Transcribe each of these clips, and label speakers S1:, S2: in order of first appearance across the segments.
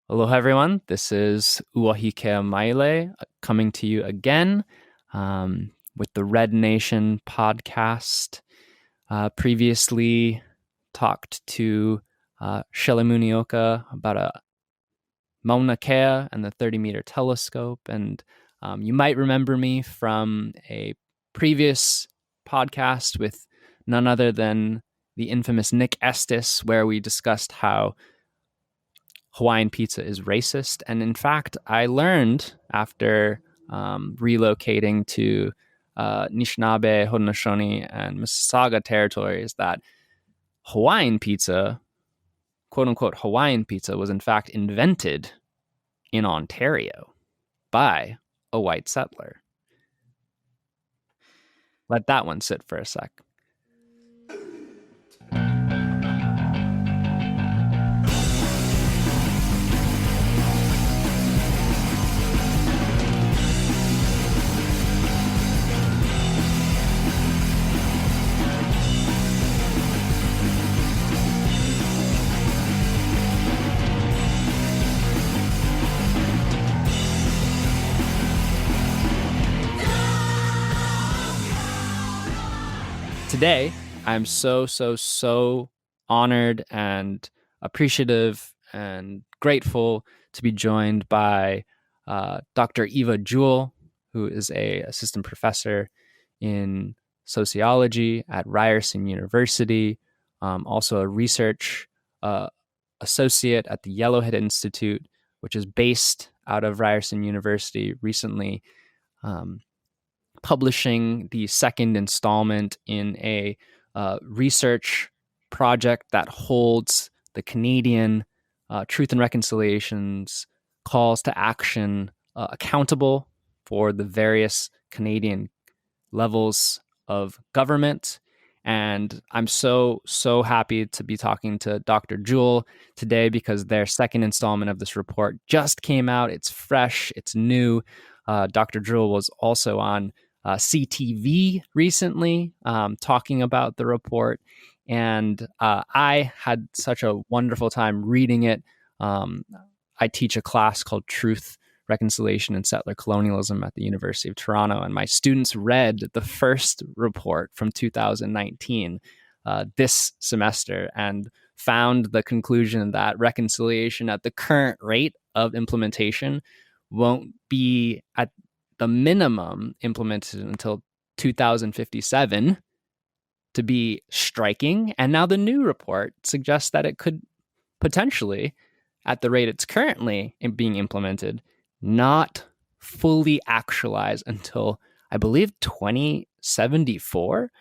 S1: Aloha, everyone. This is Uahikea Maile coming to you again with the Red Nation podcast. Previously talked to Shelemunioka about a Mauna Kea and the 30-meter telescope. And you might remember me from a previous podcast with none other than the infamous Nick Estes, where we discussed how Hawaiian pizza is racist. And in fact, I learned after relocating to Anishinaabe, Haudenosaunee, and Mississauga territories that Hawaiian pizza, quote unquote Hawaiian pizza, was in fact invented in Ontario by a white settler. Let that one sit for a sec. Today, I'm so honored and appreciative and grateful to be joined by Dr. Eva Jewell, who is an assistant professor in sociology at Ryerson University, also a research associate at the Yellowhead Institute, which is based out of Ryerson University, recently publishing the second installment in a research project that holds the Canadian Truth and Reconciliation's calls to action accountable for the various Canadian levels of government. And I'm so happy to be talking to Dr. Jewell today because their second installment of this report just came out. It's fresh, it's new. Dr. Jewell was also on CTV recently, talking about the report, and I had such a wonderful time reading it. I teach a class called Truth, Reconciliation, and Settler Colonialism at the University of Toronto, and my students read the first report from 2019 this semester and found the conclusion that reconciliation at the current rate of implementation won't be at the minimum implemented until 2057 to be striking. And now the new report suggests that it could potentially, at the rate it's currently being implemented, not fully actualize until, I believe, 2074.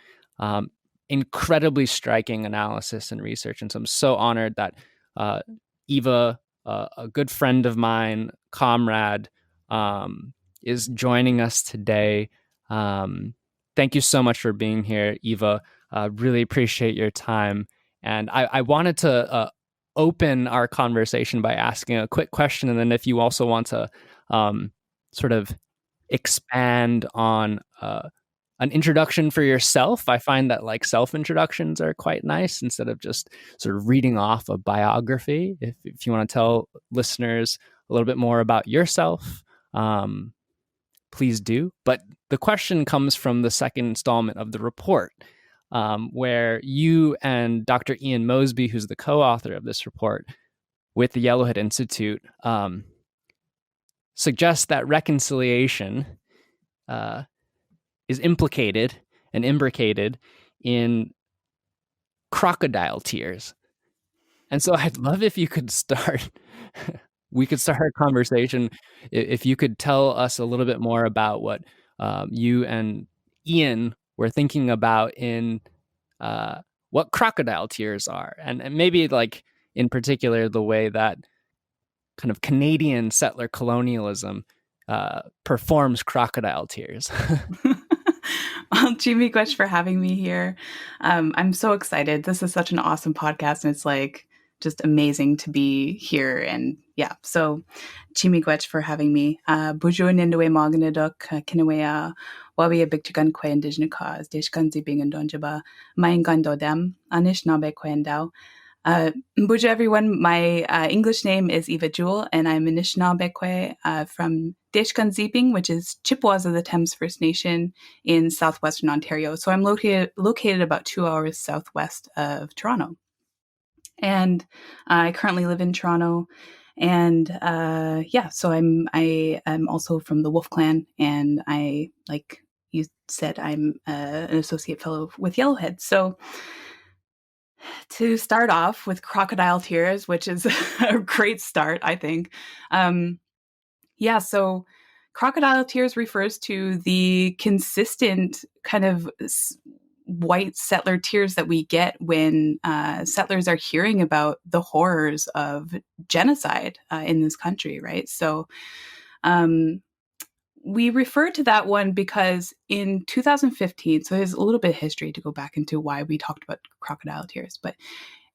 S1: Incredibly striking analysis and research. And so I'm so honored that Eva, a good friend of mine, comrade, is joining us today. Thank you so much for being here, Eva. Really appreciate your time. And I wanted to open our conversation by asking a quick question. And then if you also want to sort of expand on an introduction for yourself, I find that like self-introductions are quite nice instead of just sort of reading off a biography. If you want to tell listeners a little bit more about yourself, please do. But the question comes from the second installment of the report, where you and Dr. Ian Mosby, who's the co-author of this report with the Yellowhead Institute, suggest that reconciliation is implicated and imbricated in crocodile tears. And so I'd love if you could start... we could start our conversation if you could tell us a little bit more about what you and Ian were thinking about in what crocodile tears are, and maybe like in particular the way that kind of Canadian settler colonialism performs crocodile tears.
S2: Well, Jimmy Gwetch for having me here. I'm so excited. This is such an awesome podcast, and it's like just amazing to be here. And yeah, so Chimi Gwetch for having me. Bujo Nindawe Maganaduk, Kinawea, Wabi Bigchagan Kwe Indigenous cause, Deshkan Ziibiing and Donjaba, Maingan Dodem, Anishinaabekwe and Dao. Mbuja, everyone. My English name is Eva Jewell, and I'm Anishinaabekwe from Deshkan Ziibiing, which is Chippewas of the Thames First Nation in southwestern Ontario. So I'm located about 2 hours southwest of Toronto. And I currently live in Toronto. And so I am also from the Wolf Clan, and I, like you said, I'm an associate fellow with Yellowhead. So to start off with Crocodile Tears, which is a great start, I think. Um, so Crocodile Tears refers to the consistent kind of white settler tears that we get when settlers are hearing about the horrors of genocide in this country, right? So um, we refer to that one because in 2015, so there's a little bit of history to go back into why we talked about Crocodile Tears, but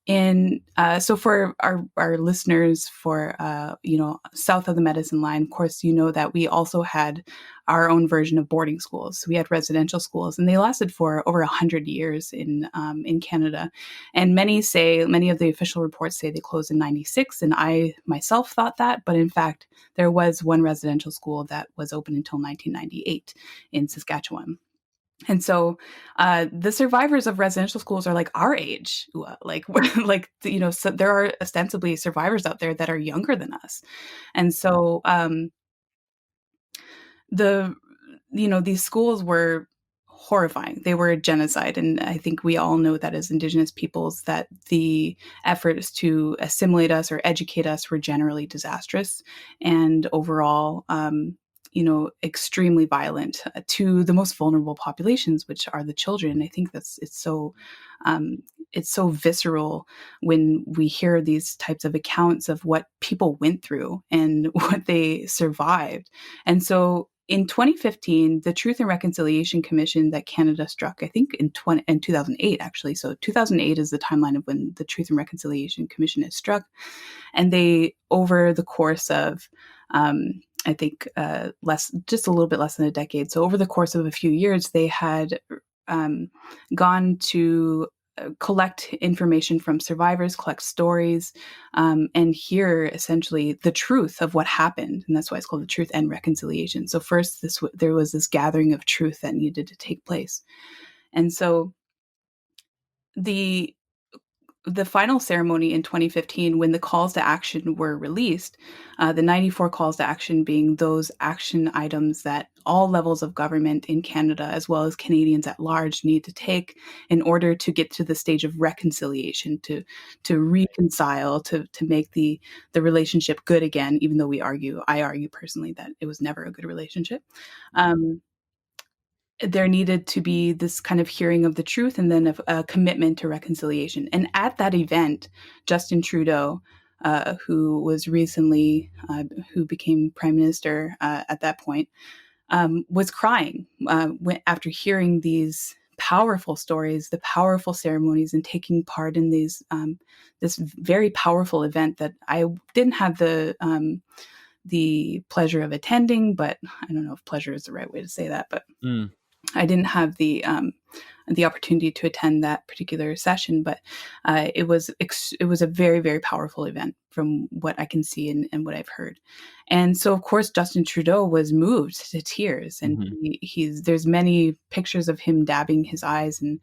S2: so for our listeners for south of the Medicine Line, of course, you know that we also had our own version of boarding schools. So we had residential schools, and they lasted for over 100 years in Canada. And many of the official reports say they closed in '96, and I myself thought that, but in fact, there was one residential school that was open until 1998 in Saskatchewan. And so the survivors of residential schools are like our age, so there are ostensibly survivors out there that are younger than us. And so these schools were horrifying. They were a genocide. And I think we all know that as Indigenous peoples that the efforts to assimilate us or educate us were generally disastrous and overall extremely violent to the most vulnerable populations, which are the children. I think it's so visceral when we hear these types of accounts of what people went through and what they survived. And so in 2015, the Truth and Reconciliation Commission that Canada struck, I think in 2008, actually. So 2008 is the timeline of when the Truth and Reconciliation Commission is struck. And they, over the course of I think just a little bit less than a decade. So over the course of a few years, they had gone to collect information from survivors, collect stories, and hear essentially the truth of what happened. And that's why it's called the Truth and Reconciliation. So first, there was this gathering of truth that needed to take place. And so the final ceremony in 2015, when the calls to action were released, the 94 calls to action being those action items that all levels of government in Canada, as well as Canadians at large, need to take in order to get to the stage of reconciliation, to reconcile, to make the relationship good again, even though I argue personally that it was never a good relationship. There needed to be this kind of hearing of the truth and then a commitment to reconciliation. And at that event, Justin Trudeau, who became prime minister at that point, was crying after hearing these powerful stories, the powerful ceremonies, and taking part in this very powerful event that I didn't have the pleasure of attending, but I don't know if pleasure is the right way to say that, but I didn't have the opportunity to attend that particular session, but it was a very, very powerful event from what I can see and what I've heard. And so, of course, Justin Trudeau was moved to tears, and there's many pictures of him dabbing his eyes and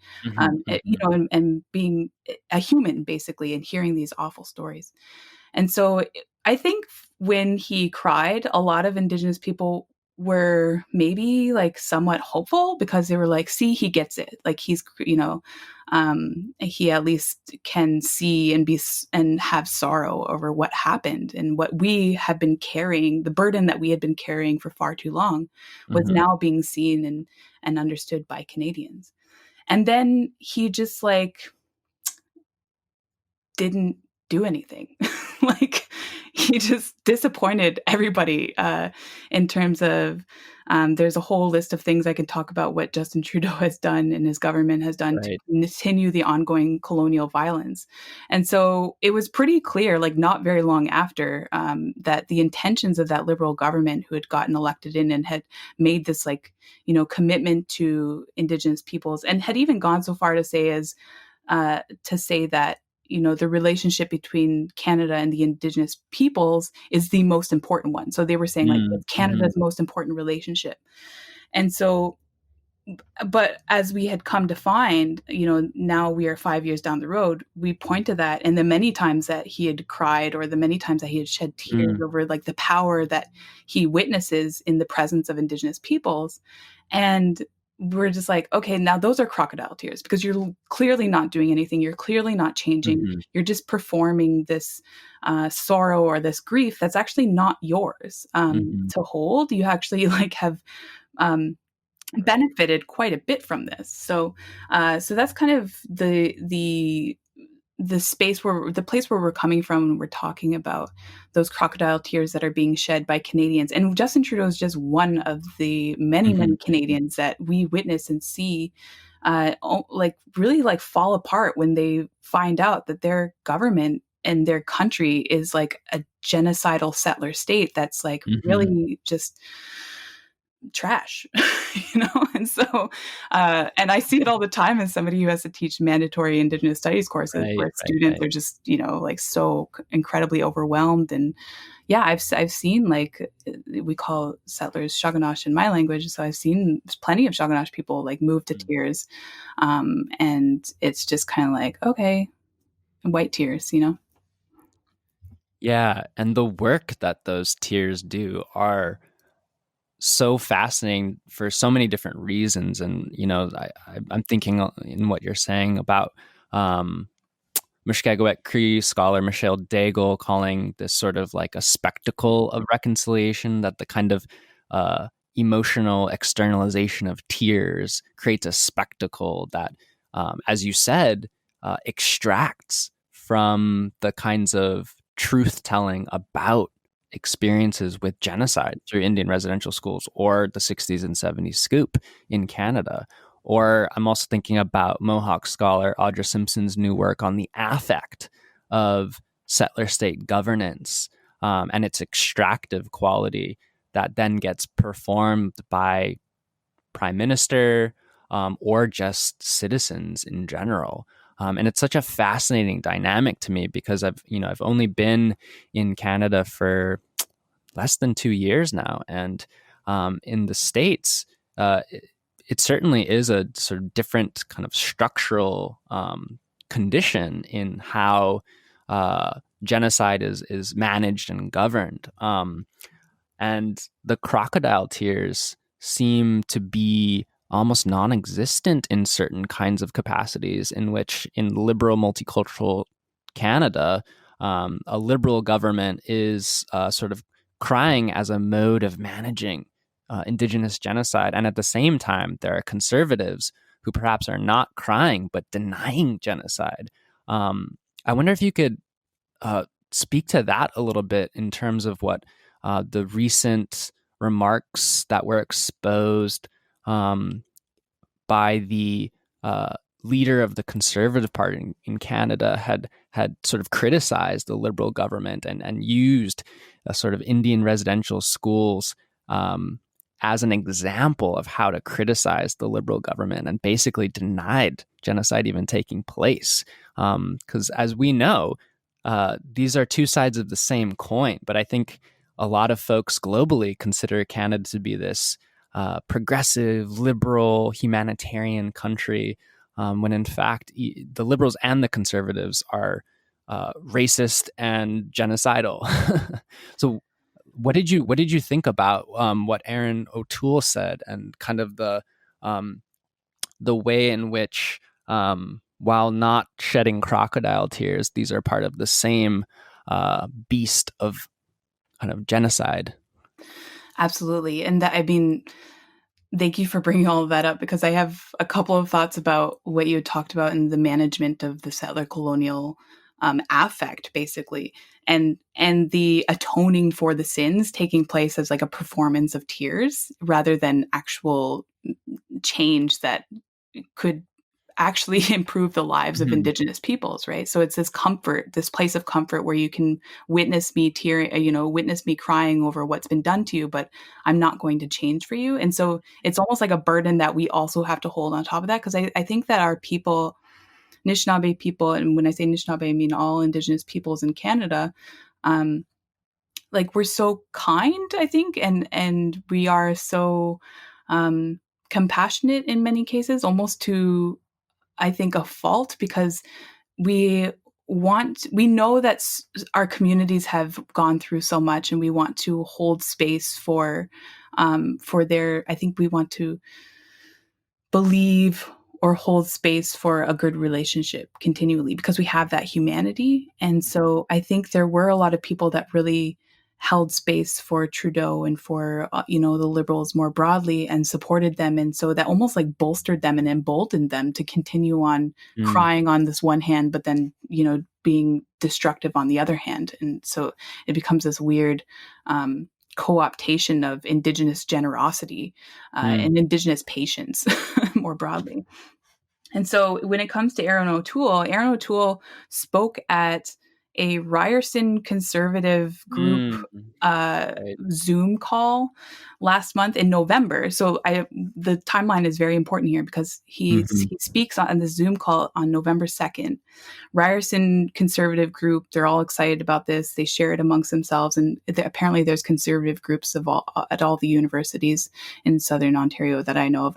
S2: and being a human basically, and hearing these awful stories. And so, I think when he cried, a lot of Indigenous people were maybe like somewhat hopeful because they were like, see, he gets it. Like he at least can see and have sorrow over what happened, and what we have been carrying, the burden that we had been carrying for far too long was now being seen and understood by Canadians. And then he just like didn't do anything. Like he just disappointed everybody in terms of there's a whole list of things I can talk about what Justin Trudeau has done and his government has done to continue the ongoing colonial violence. And so it was pretty clear, like not very long after, that the intentions of that Liberal government who had gotten elected in and had made this commitment to Indigenous peoples, and had even gone so far to say that the relationship between Canada and the Indigenous peoples is the most important one. So they were saying like it's
S1: Mm-hmm.
S2: Canada's most important relationship. And so, but as we had come to find, now we are 5 years down the road, we point to that and the many times that he had cried or the many times that he had shed tears over like the power that he witnesses in the presence of Indigenous peoples. And we're just like, okay, now those are crocodile tears because you're clearly not doing anything. You're clearly not changing.
S1: Mm-hmm.
S2: You're just performing this sorrow or this grief that's actually not yours
S1: Mm-hmm.
S2: to hold. You actually like have benefited quite a bit from this. So that's kind of the space where the place where we're coming from when we're talking about those crocodile tears that are being shed by Canadians. And Justin Trudeau is just one of the many,
S1: Mm-hmm.
S2: many Canadians that we witness and see like really like fall apart when they find out that their government and their country is like a genocidal settler state that's like
S1: Mm-hmm.
S2: really just trash, And so, and I see it all the time as somebody who has to teach mandatory Indigenous studies courses
S1: Right,
S2: where
S1: right,
S2: students
S1: right.
S2: are just, like so incredibly overwhelmed. And yeah, I've seen like we call settlers Shagagosh in my language. So I've seen plenty of Shagagosh people like move to tears. And it's just kind of like, okay, white tears.
S1: Yeah, and the work that those tiers do are so fascinating for so many different reasons. And I'm thinking in what you're saying about Mushkegowuk Cree scholar Michelle Daigle calling this sort of like a spectacle of reconciliation, that the kind of emotional externalization of tears creates a spectacle that, as you said, extracts from the kinds of truth telling about experiences with genocide through Indian residential schools or the 60s and 70s scoop in Canada. Or I'm also thinking about Mohawk scholar Audra Simpson's new work on the affect of settler state governance, and its extractive quality that then gets performed by prime minister, or just citizens in general. And it's such a fascinating dynamic to me because I've only been in Canada for less than 2 years now, and in the States, it certainly is a sort of different kind of structural condition in how genocide is managed and governed. And the crocodile tears seem to be almost non-existent in certain kinds of capacities, in which in liberal multicultural Canada, a liberal government is sort of crying as a mode of managing Indigenous genocide. And at the same time, there are conservatives who perhaps are not crying, but denying genocide. I wonder if you could speak to that a little bit in terms of what the recent remarks that were exposed by the leader of the Conservative Party in Canada had sort of criticized the Liberal government and used a sort of Indian residential schools as an example of how to criticize the Liberal government, and basically denied genocide even taking place. Because as we know, these are two sides of the same coin. But I think a lot of folks globally consider Canada to be this progressive, liberal, humanitarian country, when in fact the liberals and the conservatives are racist and genocidal. So, what did you think about what Aaron O'Toole said, and kind of the way in which, while not shedding crocodile tears, these are part of the same beast of kind of genocide?
S2: Absolutely. And that, I mean, thank you for bringing all of that up because I have a couple of thoughts about what you had talked about in the management of the settler colonial affect, basically, and the atoning for the sins taking place as like a performance of tears rather than actual change that could actually improve the lives of
S1: Mhm.
S2: Indigenous peoples, right? So it's this comfort, this place of comfort where you can witness me tearing, witness me crying over what's been done to you, but I'm not going to change for you. And so it's almost like a burden that we also have to hold on top of that. Because I think that our people Anishinaabe people, and when I say Anishinaabe, I mean all Indigenous peoples in Canada, like we're so kind, I think, and we are so compassionate in many cases, almost to, I think, a fault, because we we know that our communities have gone through so much, and we want to hold space for their, I think we want to believe or hold space for a good relationship continually, because we have that humanity. And so I think there were a lot of people that really held space for Trudeau and for the Liberals more broadly, and supported them, and so that almost like bolstered them and emboldened them to continue on crying on this one hand, but then being destructive on the other hand. And so it becomes this weird co-optation of Indigenous generosity and Indigenous patience more broadly. And so when it comes to Aaron O'Toole spoke at a Ryerson conservative group
S1: Right.
S2: Zoom call last month in November. So the timeline is very important here, because he speaks on the Zoom call on November 2nd. Ryerson conservative group, they're all excited about this. They share it amongst themselves, and apparently there's conservative groups at all the universities in Southern Ontario that I know of.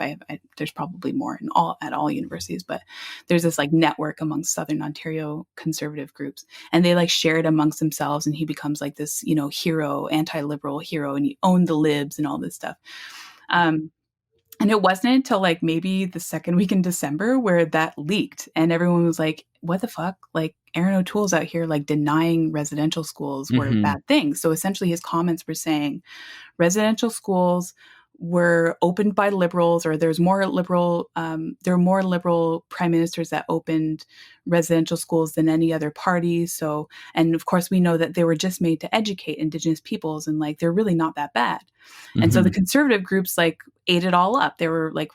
S2: There's probably more at all universities, but there's this like network amongst Southern Ontario conservative groups, and they like share it amongst themselves, and he becomes like this hero, anti-liberal hero, and he owned the libs and all this stuff. And it wasn't until like maybe the second week in December where that leaked, and everyone was like, what the fuck? Like, Aaron O'Toole's out here like denying residential schools were bad things. So essentially his comments were saying residential schools were opened by liberals, or there were more liberal prime ministers that opened residential schools than any other party. So, and of course we know that they were just made to educate Indigenous peoples, and like they're really not that bad. And so the conservative groups like ate it all up. They were like,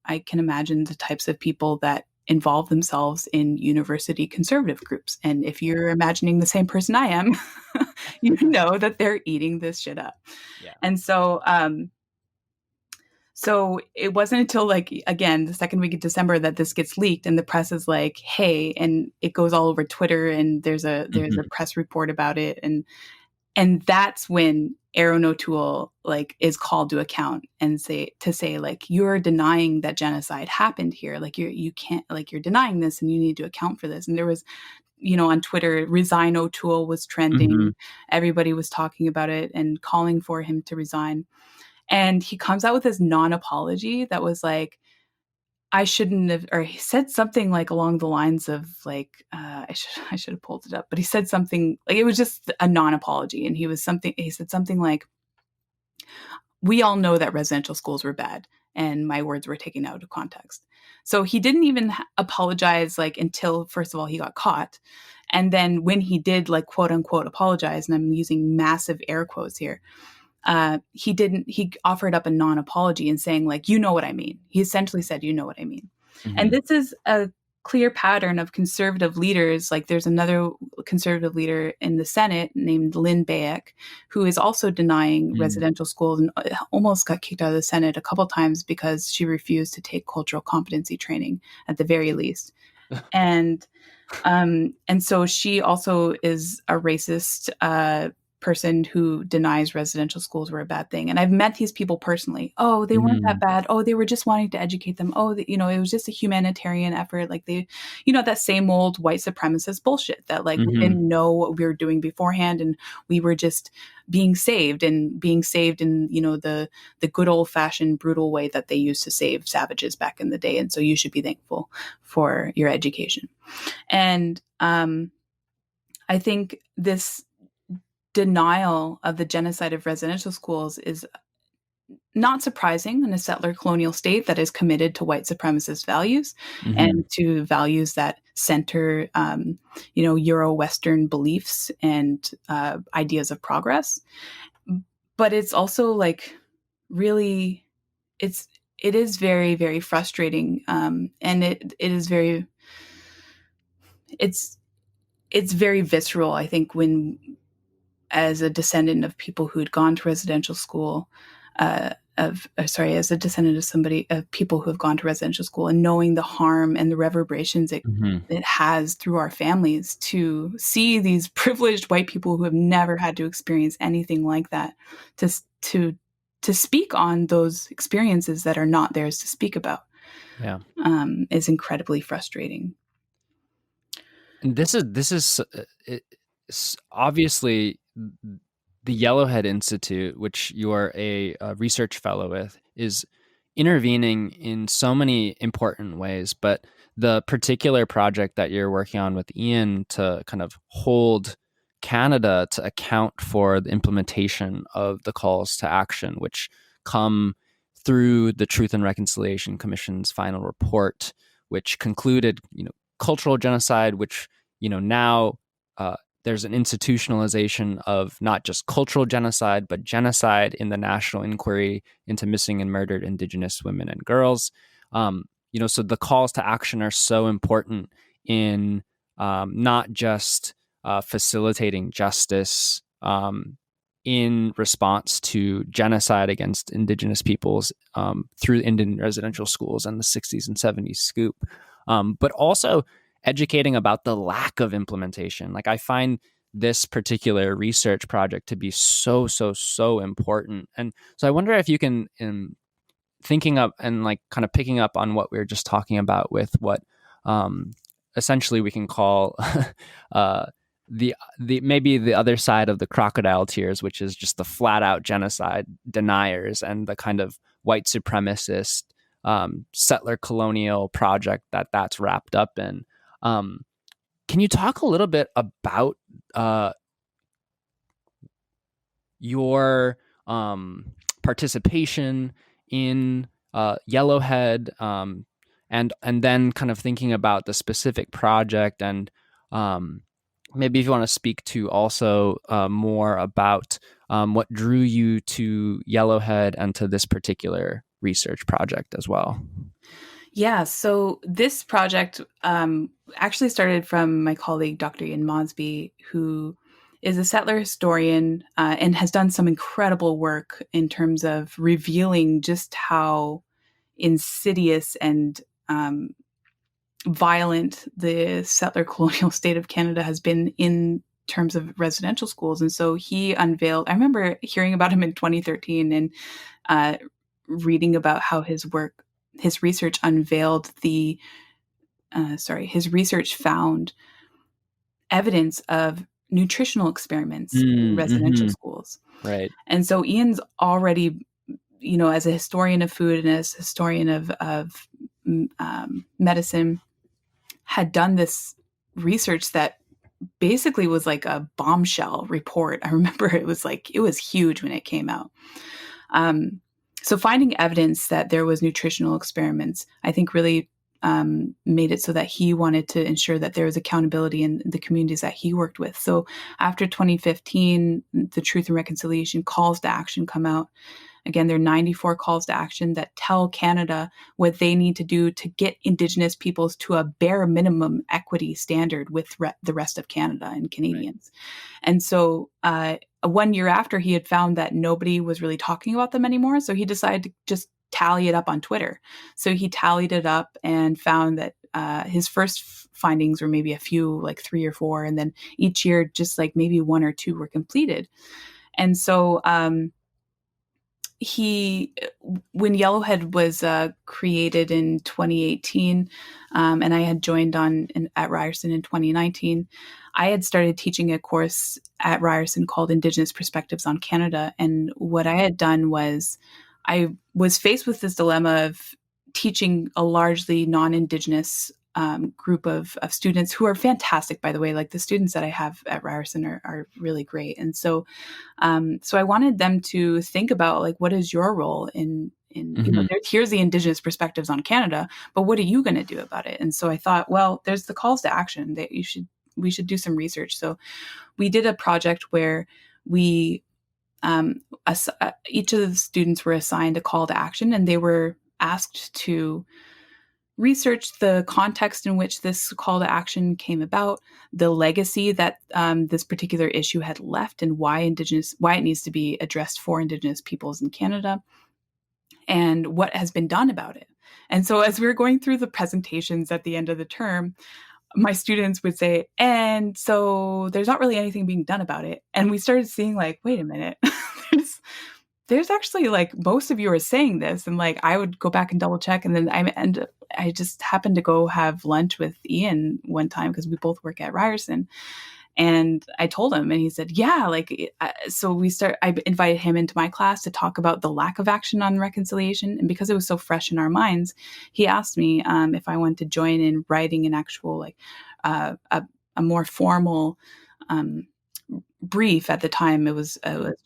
S2: I can imagine the types of people that involve themselves in university conservative groups. And if you're imagining the same person I am, you know that they're eating this shit up.
S1: Yeah.
S2: And so, so it wasn't until like, again, the second week of December that this gets leaked, and the press is like, hey, and it goes all over Twitter, and there's a press report about it. And that's when Aaron O'Toole like is called to account and say like, you're denying that genocide happened here. Like you can't, like, you're denying this, and you need to account for this. And there was, on Twitter, resign O'Toole was trending. Everybody was talking about it and calling for him to resign. And he comes out with this non-apology that was like, I shouldn't have, or he said something like along the lines of like, I should have pulled it up, but he said something like, it was just a non-apology. And he said something like, we all know that residential schools were bad, and my words were taken out of context. So he didn't even apologize like until, first of all, he got caught. And then when he did like quote unquote apologize, and I'm using massive air quotes here, he offered up a non-apology and saying like, you know what I mean. He essentially said, you know what I mean. And this is a clear pattern of conservative leaders. Like there's another conservative leader in the Senate named Lynn Bayek, who is also denying residential schools, and almost got kicked out of the Senate a couple times because she refused to take cultural competency training at the very least. And so she also is a racist person who denies residential schools were a bad thing. And I've met these people personally. Oh, they weren't that bad. Oh, they were just wanting to educate them. Oh, it was just a humanitarian effort. Like they, that same old white supremacist bullshit that like we didn't know what we were doing beforehand, and we were just being saved in the good old fashioned brutal way that they used to save savages back in the day. And so you should be thankful for your education. And I think this denial of the genocide of residential schools is not surprising in a settler colonial state that is committed to white supremacist values and to values that center, Euro-Western beliefs and ideas of progress. But it's also like really, it is very, very frustrating, and it's very visceral. I think when, as a descendant of people who had gone to residential school, as a descendant of people who have gone to residential school, and knowing the harm and the reverberations it has through our families, to see these privileged white people who have never had to experience anything like that, to speak on those experiences that are not theirs to speak about, is incredibly frustrating.
S1: And this is obviously the Yellowhead Institute, which you are a research fellow with, is intervening in so many important ways. But the particular project that you're working on with Ian to kind of hold Canada to account for the implementation of the calls to action, which come through the Truth and Reconciliation Commission's final report, which concluded, cultural genocide, which, now there's an institutionalization of not just cultural genocide, but genocide in the national inquiry into missing and murdered Indigenous women and girls. So the calls to action are so important in not just facilitating justice in response to genocide against Indigenous peoples through Indian residential schools and the 60s and 70s scoop, but also educating about the lack of implementation. Like, I find this particular research project to be so important. And so I wonder if you can, in thinking up and like kind of picking up on what we were just talking about with what essentially we can call the maybe the other side of the crocodile tears, which is just the flat out genocide deniers and the kind of white supremacist settler colonial project that's wrapped up in. Can you talk a little bit about your participation in Yellowhead, and then kind of thinking about the specific project, and maybe if you want to speak to also more about what drew you to Yellowhead and to this particular research project as well.
S2: Yeah, so this project actually started from my colleague, Dr. Ian Mosby, who is a settler historian and has done some incredible work in terms of revealing just how insidious and violent the settler colonial state of Canada has been in terms of residential schools. And so he unveiled, I remember hearing about him in 2013 and reading about how his research unveiled his research found evidence of nutritional experiments in residential schools.
S1: Right.
S2: And so Ian's already, as a historian of food and as a historian of medicine, had done this research that basically was like a bombshell report. I remember it was huge when it came out. So finding evidence that there was nutritional experiments, I think really made it so that he wanted to ensure that there was accountability in the communities that he worked with. So after 2015, the Truth and Reconciliation calls to action come out. Again, there are 94 calls to action that tell Canada what they need to do to get Indigenous peoples to a bare minimum equity standard with the rest of Canada and Canadians. Right. And so 1 year after, he had found that nobody was really talking about them anymore. So he decided to just tally it up on Twitter. So he tallied it up and found that his first findings were maybe a few, like 3 or 4. And then each year, just like maybe 1 or 2 were completed. And so when Yellowhead was created in 2018, and I had joined at Ryerson in 2019, I had started teaching a course at Ryerson called Indigenous Perspectives on Canada. And what I had done was I was faced with this dilemma of teaching a largely non-Indigenous group of students who are fantastic, by the way. Like, the students that I have at Ryerson are really great. And so I wanted them to think about, like, what is your role in here's the Indigenous perspectives on Canada, but what are you going to do about it? And so I thought, well, there's the calls to action that we should do some research. So we did a project where we each of the students were assigned a call to action, and they were asked to research the context in which this call to action came about, the legacy that this particular issue had left, and why it needs to be addressed for Indigenous peoples in Canada. and what has been done about it. And so as we were going through the presentations at the end of the term, my students would say, and so there's not really anything being done about it. And we started seeing like, wait a minute, there's actually like most of you are saying this. And like, I would go back and double check. And then I just happened to go have lunch with Ian one time because we both work at Ryerson. And I told him, and he said, yeah, like, so I invited him into my class to talk about the lack of action on reconciliation. And because it was so fresh in our minds, he asked me if I wanted to join in writing an actual, like, a more formal brief. At the time, it was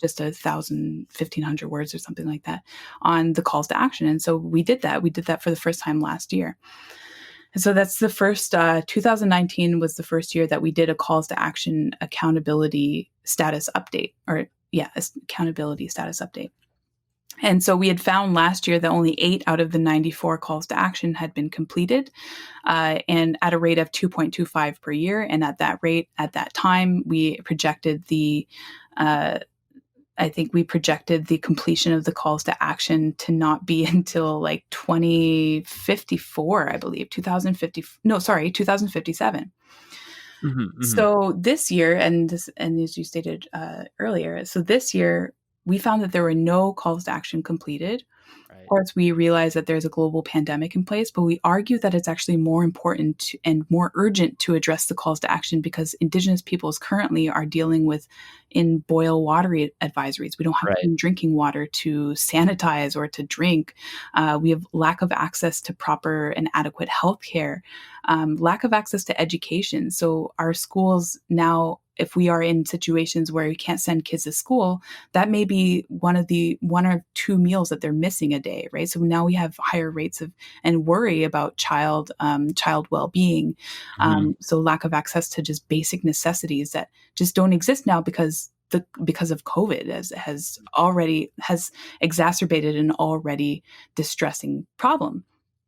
S2: just 1,500 words or something like that on the calls to action. And so we did that. We did that for the first time last year. And so that's the first, 2019 was the first year that we did a calls to action accountability status update, accountability status update. And so we had found last year that only 8 out of the 94 calls to action had been completed, and at a rate of 2.25 per year. And at that rate, at that time, we projected the completion of the calls to action to not be until like 2054, I believe, 2057.
S1: Mm-hmm, mm-hmm.
S2: So this year, and as you stated earlier, so this year we found that there were no calls to action completed. Right. Of course, we realize that there's a global pandemic in place, but we argue that it's actually more important and more urgent to address the calls to action because Indigenous peoples currently are dealing with in boil water advisories. We don't have clean drinking water to sanitize or to drink. We have lack of access to proper and adequate health care, lack of access to education. So our schools now, if we are in situations where we can't send kids to school, that may be one or two meals that they're missing a day, right? So now we have higher rates of and worry about child well-being. Mm-hmm. So lack of access to just basic necessities that just don't exist now because of COVID has exacerbated an already distressing problem.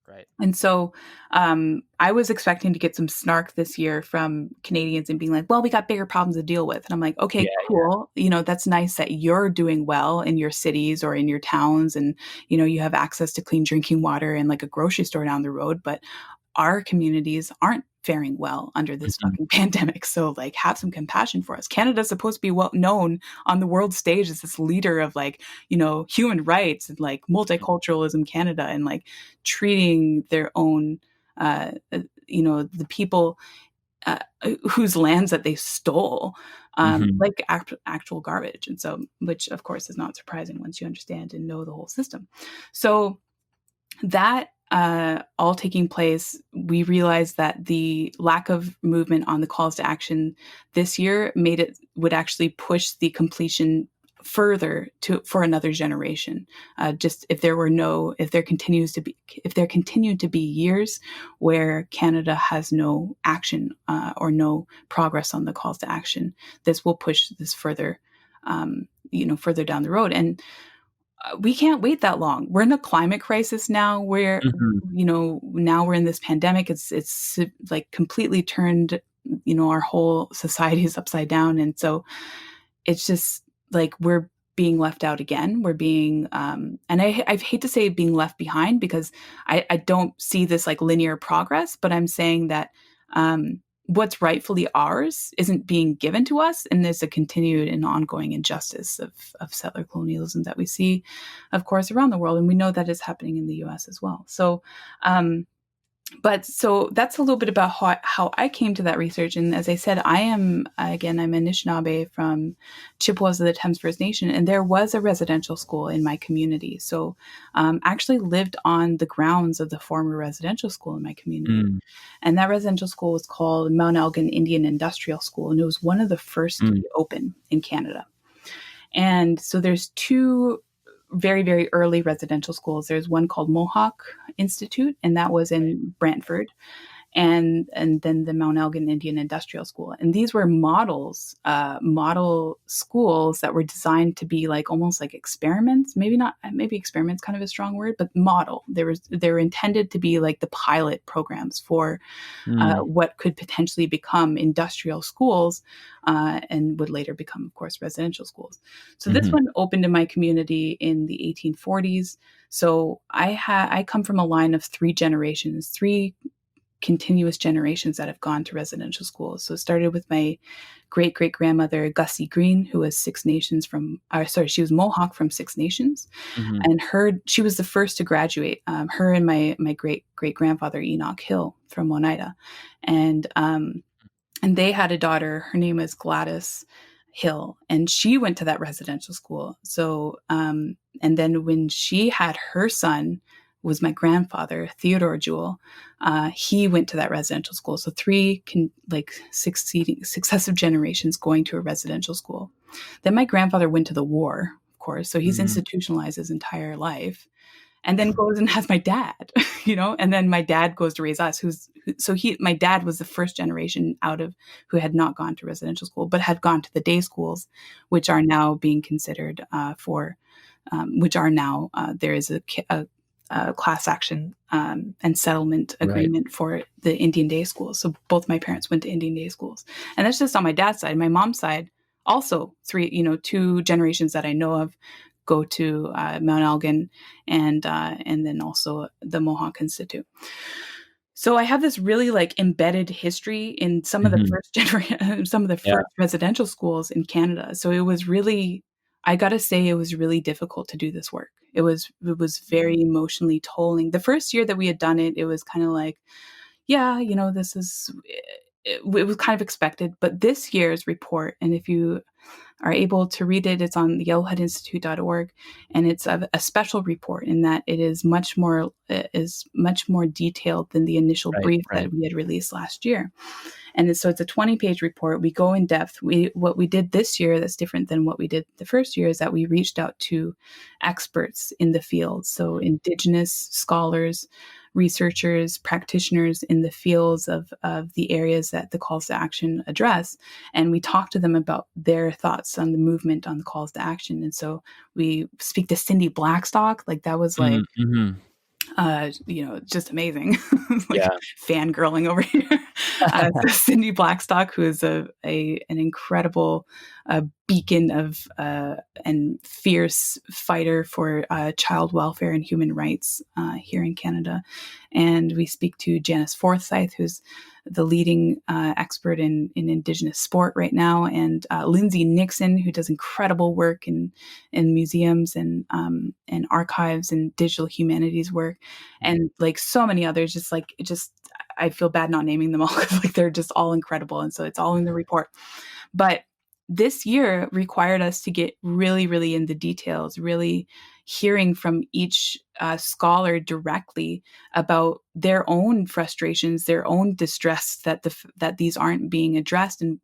S2: Right. And so I was expecting to get some snark this year from Canadians and being like, well, we got bigger problems to deal with. And I'm like, okay, cool. Yeah. You know, that's nice that you're doing well in your cities or in your towns. And, you know, you have access to clean drinking water and like a grocery store down the road. But our communities aren't faring well under this fucking pandemic. So like have some compassion for us. Canada's supposed to be well known on the world stage as this leader of like, you know, human rights and like multiculturalism Canada and like treating their own, the people whose lands that they stole like actual garbage. And so, which of course is not surprising once you understand and know the whole system. So that all taking place, we realized that the lack of movement on the calls to action this year would actually push the completion further for another generation. Just if there continued to be years where Canada has no action or no progress on the calls to action, this will push this further, further down the road. And we can't wait that long. We're in a climate crisis now where, now we're in this pandemic. It's like completely turned, our whole society is upside down. And so it's just like, we're being left out again. We're being, and I hate to say being left behind because I don't see this like linear progress, but I'm saying that, what's rightfully ours isn't being given to us. And there's a continued and ongoing injustice of settler colonialism that we see, of course, around the world. And we know that is happening in the US as well. So, so that's a little bit about how I came to that research. And as I said, I'm Anishinaabe from Chippewas of the Thames First Nation, and there was a residential school in my community. So actually lived on the grounds of the former residential school in my community. And that residential school was called Mount Elgin Indian Industrial School, and it was one of the first to be open in Canada. And so there's two very, very early residential schools. There's one called Mohawk Institute, and that was in Brantford. and then the Mount Elgin Indian Industrial School. And these were model schools that were designed to be like almost like experiments. Maybe experiments kind of a strong word, but model. They were intended to be like the pilot programs for what could potentially become industrial schools, and would later become, of course, residential schools. So this one opened in my community in the 1840s. So I come from a line of three continuous generations that have gone to residential schools. So it started with my great great grandmother Gussie Green, who was she was Mohawk from Six Nations, and she was the first to graduate. Her and my great great grandfather Enoch Hill from Oneida, and they had a daughter. Her name was Gladys Hill, and she went to that residential school. So and then when she had her son, was my grandfather, Theodore Jewell. He went to that residential school. So successive generations going to a residential school. Then my grandfather went to the war, of course. So he's institutionalized his entire life, and then goes and has my dad, and then my dad goes to raise us. My dad was the first generation out of who had not gone to residential school, but had gone to the day schools, which are now being considered there is a class action and settlement agreement for the Indian day schools. So both my parents went to Indian day schools, and that's just on my dad's side. My mom's side, also two generations that I know of go to Mount Elgin, and then also the Mohawk Institute. So I have this really like embedded history in some of the first residential schools in Canada. So it was really, I got to say, it was really difficult to do this work. It was very emotionally tolling. The first year that we had done it, it was kind of like, this is, it was kind of expected. But this year's report, and if you are able to read it, it's on yellowheadinstitute.org, and it's a special report in that it is much more detailed than the initial brief that we had released last year. And so it's a 20-page report. We go in depth. What we did this year that's different than what we did the first year is that we reached out to experts in the field. So Indigenous scholars, researchers, practitioners in the fields of the areas that the calls to action address. And we talked to them about their thoughts on the movement, on the calls to action. And so we speak to Cindy Blackstock. Like that was like, just amazing. Fangirling over here. Cindy Blackstock, who is an incredible beacon of and fierce fighter for child welfare and human rights here in Canada. And we speak to Janice Forsyth, who's the leading expert in Indigenous sport right now, and Lindsay Nixon, who does incredible work in museums and archives and digital humanities work, and like so many others. I feel bad not naming them all because like they're just all incredible, and so it's all in the report. But this year required us to get really, really in the details, really hearing from each scholar directly about their own frustrations, their own distress that these aren't being addressed, and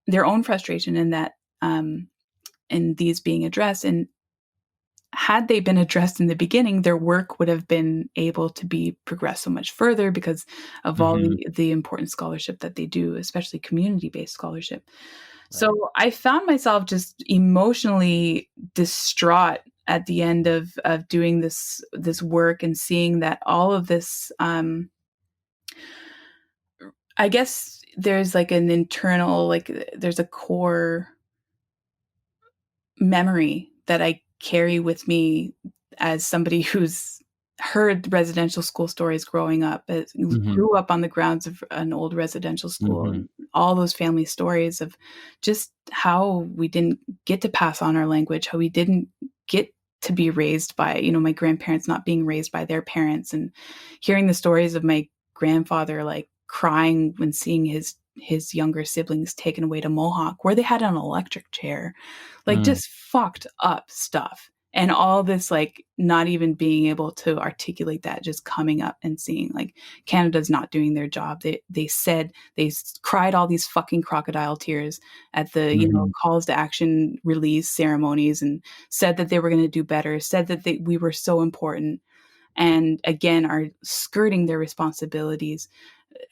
S2: their own frustration in that in these being addressed. And had they been addressed in the beginning, their work would have been able to be progressed so much further because of all the important scholarship that they do, especially community-based scholarship. Right. So I found myself just emotionally distraught at the end of doing this work and seeing that all of this, I guess there's like an internal, there's a core memory that I carry with me as somebody who's heard residential school stories growing up, grew up on the grounds of an old residential school, and all those family stories of just how we didn't get to pass on our language, how we didn't get to be raised by, my grandparents not being raised by their parents, and hearing the stories of my grandfather like crying when seeing his younger siblings taken away to Mohawk, where they had an electric chair, just fucked up stuff. And all this, like, not even being able to articulate that, just coming up and seeing, like, Canada's not doing their job. They said, they cried all these fucking crocodile tears at the, calls to action release ceremonies, and said that they were going to do better, said that we were so important. and again are skirting their responsibilities,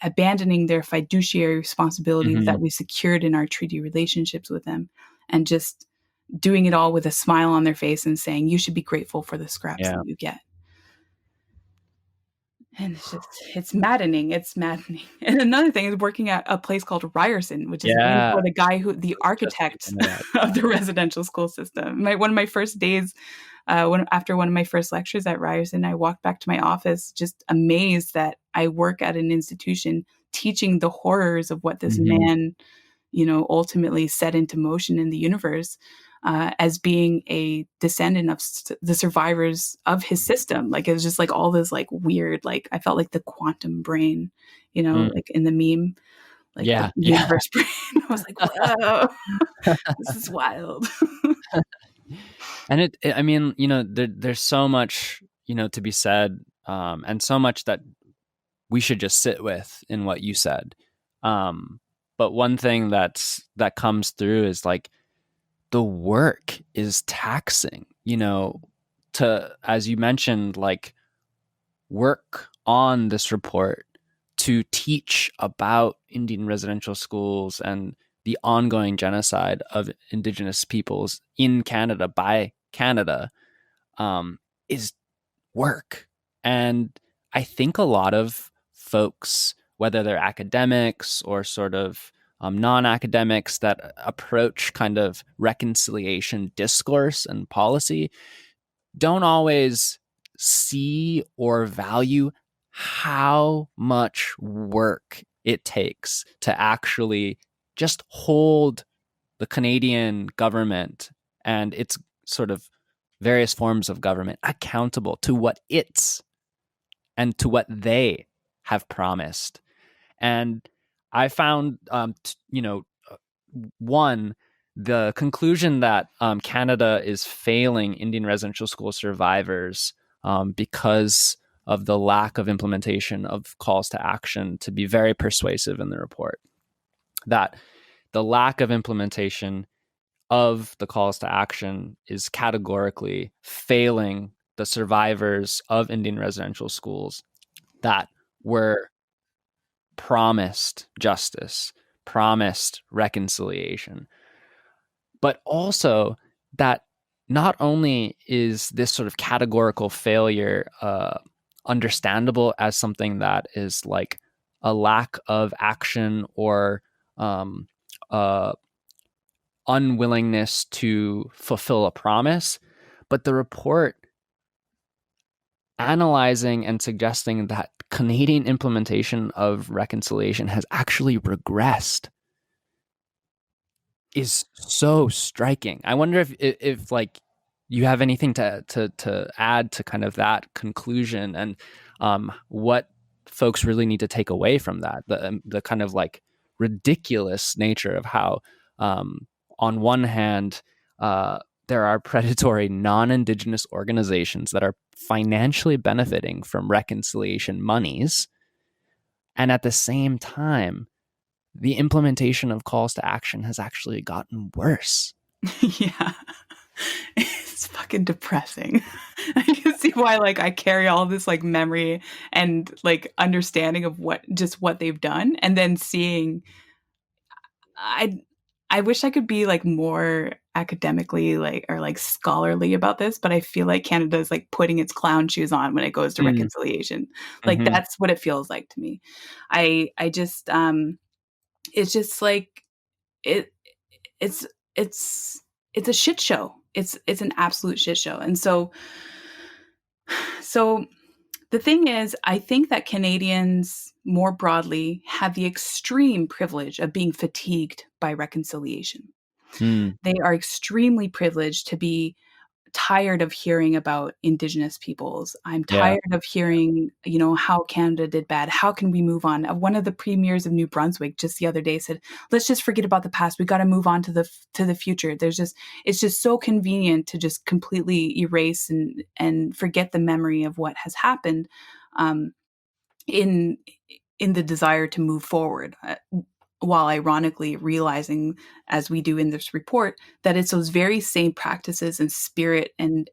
S2: abandoning their fiduciary responsibilities
S1: Mm-hmm.
S2: that we secured in our treaty relationships with them, and just doing it all with a smile on their face and saying, you should be grateful for the scraps
S1: Yeah.
S2: that you get. And it's maddening. It's maddening. And another thing is working at a place called Ryerson, which is named
S1: Yeah.
S2: for the guy the
S1: I was just
S2: architect
S1: thinking of that.
S2: of the residential school system. One of my first days, after one of my first lectures at Ryerson, I walked back to my office just amazed that I work at an institution teaching the horrors of what this
S1: Mm-hmm.
S2: man, ultimately set into motion in the universe, as being a descendant of the survivors of his system. Like, it was just like all this like weird, like I felt like the quantum brain,
S1: Mm.
S2: like in the meme, like the
S1: Yeah. Yeah.
S2: universe brain. I was like, whoa, this is wild.
S1: And I mean, there's so much, to be said, and so much that we should just sit with in what you said. But one thing that comes through is like the work is taxing, to, as you mentioned, like work on this report to teach about Indian residential schools and the ongoing genocide of Indigenous peoples in Canada by Canada, is work. And I think a lot of folks, whether they're academics or sort of non-academics that approach kind of reconciliation discourse and policy, don't always see or value how much work it takes to actually just hold the Canadian government and its sort of various forms of government accountable to what it's and to what they have promised. And I found, one, the conclusion that Canada is failing Indian residential school survivors because of the lack of implementation of calls to action to be very persuasive in the report. That the lack of implementation of the calls to action is categorically failing the survivors of Indian residential schools that were promised justice, promised reconciliation, but also that not only is this sort of categorical failure understandable as something that is like a lack of action or um, uh, unwillingness to fulfill a promise, but the report analyzing and suggesting that Canadian implementation of reconciliation has actually regressed is so striking. I wonder if like you have anything to add to kind of that conclusion and what folks really need to take away from that, the kind of like ridiculous nature of how on one hand there are predatory non-Indigenous organizations that are financially benefiting from reconciliation monies, and at the same time the implementation of calls to action has actually gotten worse.
S2: Yeah. It's fucking depressing. I can see why like I carry all this like memory and like understanding of what they've done, and then seeing I I wish I could be like more academically like or like scholarly about this, but I feel like Canada is like putting its clown shoes on when it goes to
S1: Mm.
S2: reconciliation. Like
S1: Mm-hmm.
S2: that's what it feels like to me. I just it's just like it it's it's it's a shit show. It's an absolute shit show. And so the thing is, I think that Canadians more broadly have the extreme privilege of being fatigued by reconciliation.
S1: Mm.
S2: They are extremely privileged to be tired of hearing about Indigenous peoples. I'm
S1: Yeah.
S2: tired of hearing, how Canada did bad. How can we move on? One of the premiers of New Brunswick just the other day said, "Let's just forget about the past. We got to move on to the future." It's just so convenient to just completely erase and forget the memory of what has happened, um, in in the desire to move forward. While ironically realizing, as we do in this report, that it's those very same practices and spirit and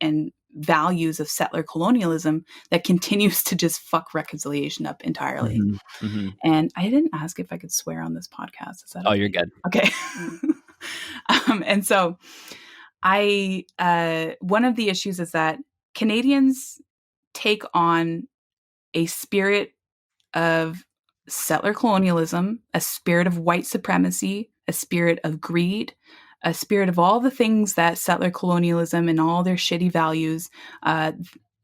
S2: values of settler colonialism that continues to just fuck reconciliation up entirely.
S1: Mm-hmm. Mm-hmm.
S2: And I didn't ask if I could swear on this podcast. Is that okay?
S1: Oh, you're good.
S2: Okay. And so one of the issues is that Canadians take on a spirit of settler colonialism, a spirit of white supremacy, a spirit of greed, a spirit of all the things that settler colonialism and all their shitty values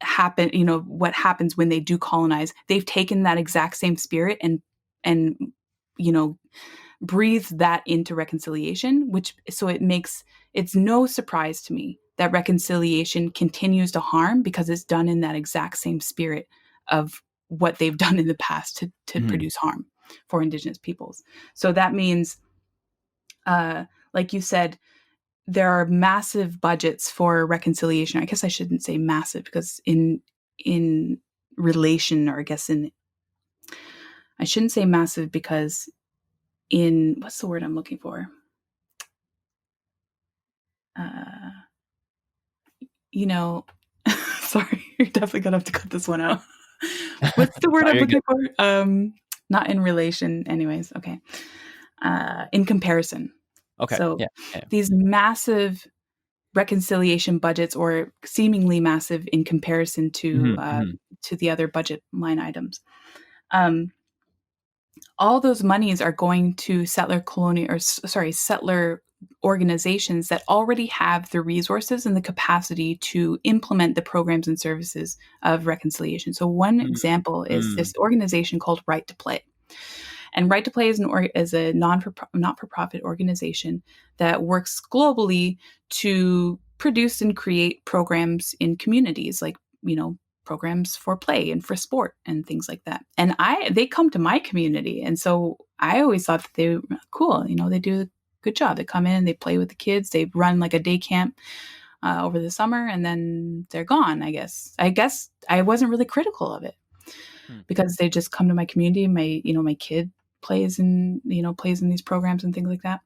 S2: happen. What happens when they do colonize? They've taken that exact same spirit and breathed that into reconciliation, it's no surprise to me that reconciliation continues to harm because it's done in that exact same spirit of what they've done in the past to produce harm for Indigenous peoples. So that means, like you said, there are massive budgets for reconciliation. I guess I shouldn't say massive because in relation, or I shouldn't say massive because what's the word I'm looking for? Sorry, you're definitely gonna have to cut this one out. What's the word I'm looking for? Not in relation, anyways. Okay. In comparison.
S1: Okay.
S2: So
S1: yeah.
S2: These massive reconciliation budgets, or seemingly massive in comparison to the other budget line items. All those monies are going to settler organizations that already have the resources and the capacity to implement the programs and services of reconciliation. So one example is this organization called Right to Play. And Right to Play is a not-for-profit organization that works globally to produce and create programs in communities, like, programs for play and for sport and things like that. And they come to my community. And so I always thought that they were cool. They do a good job. They come in, they play with the kids, they run like a day camp over the summer, and then they're gone, I guess. I wasn't really critical of it because they just come to my community. My kid plays in these programs and things like that.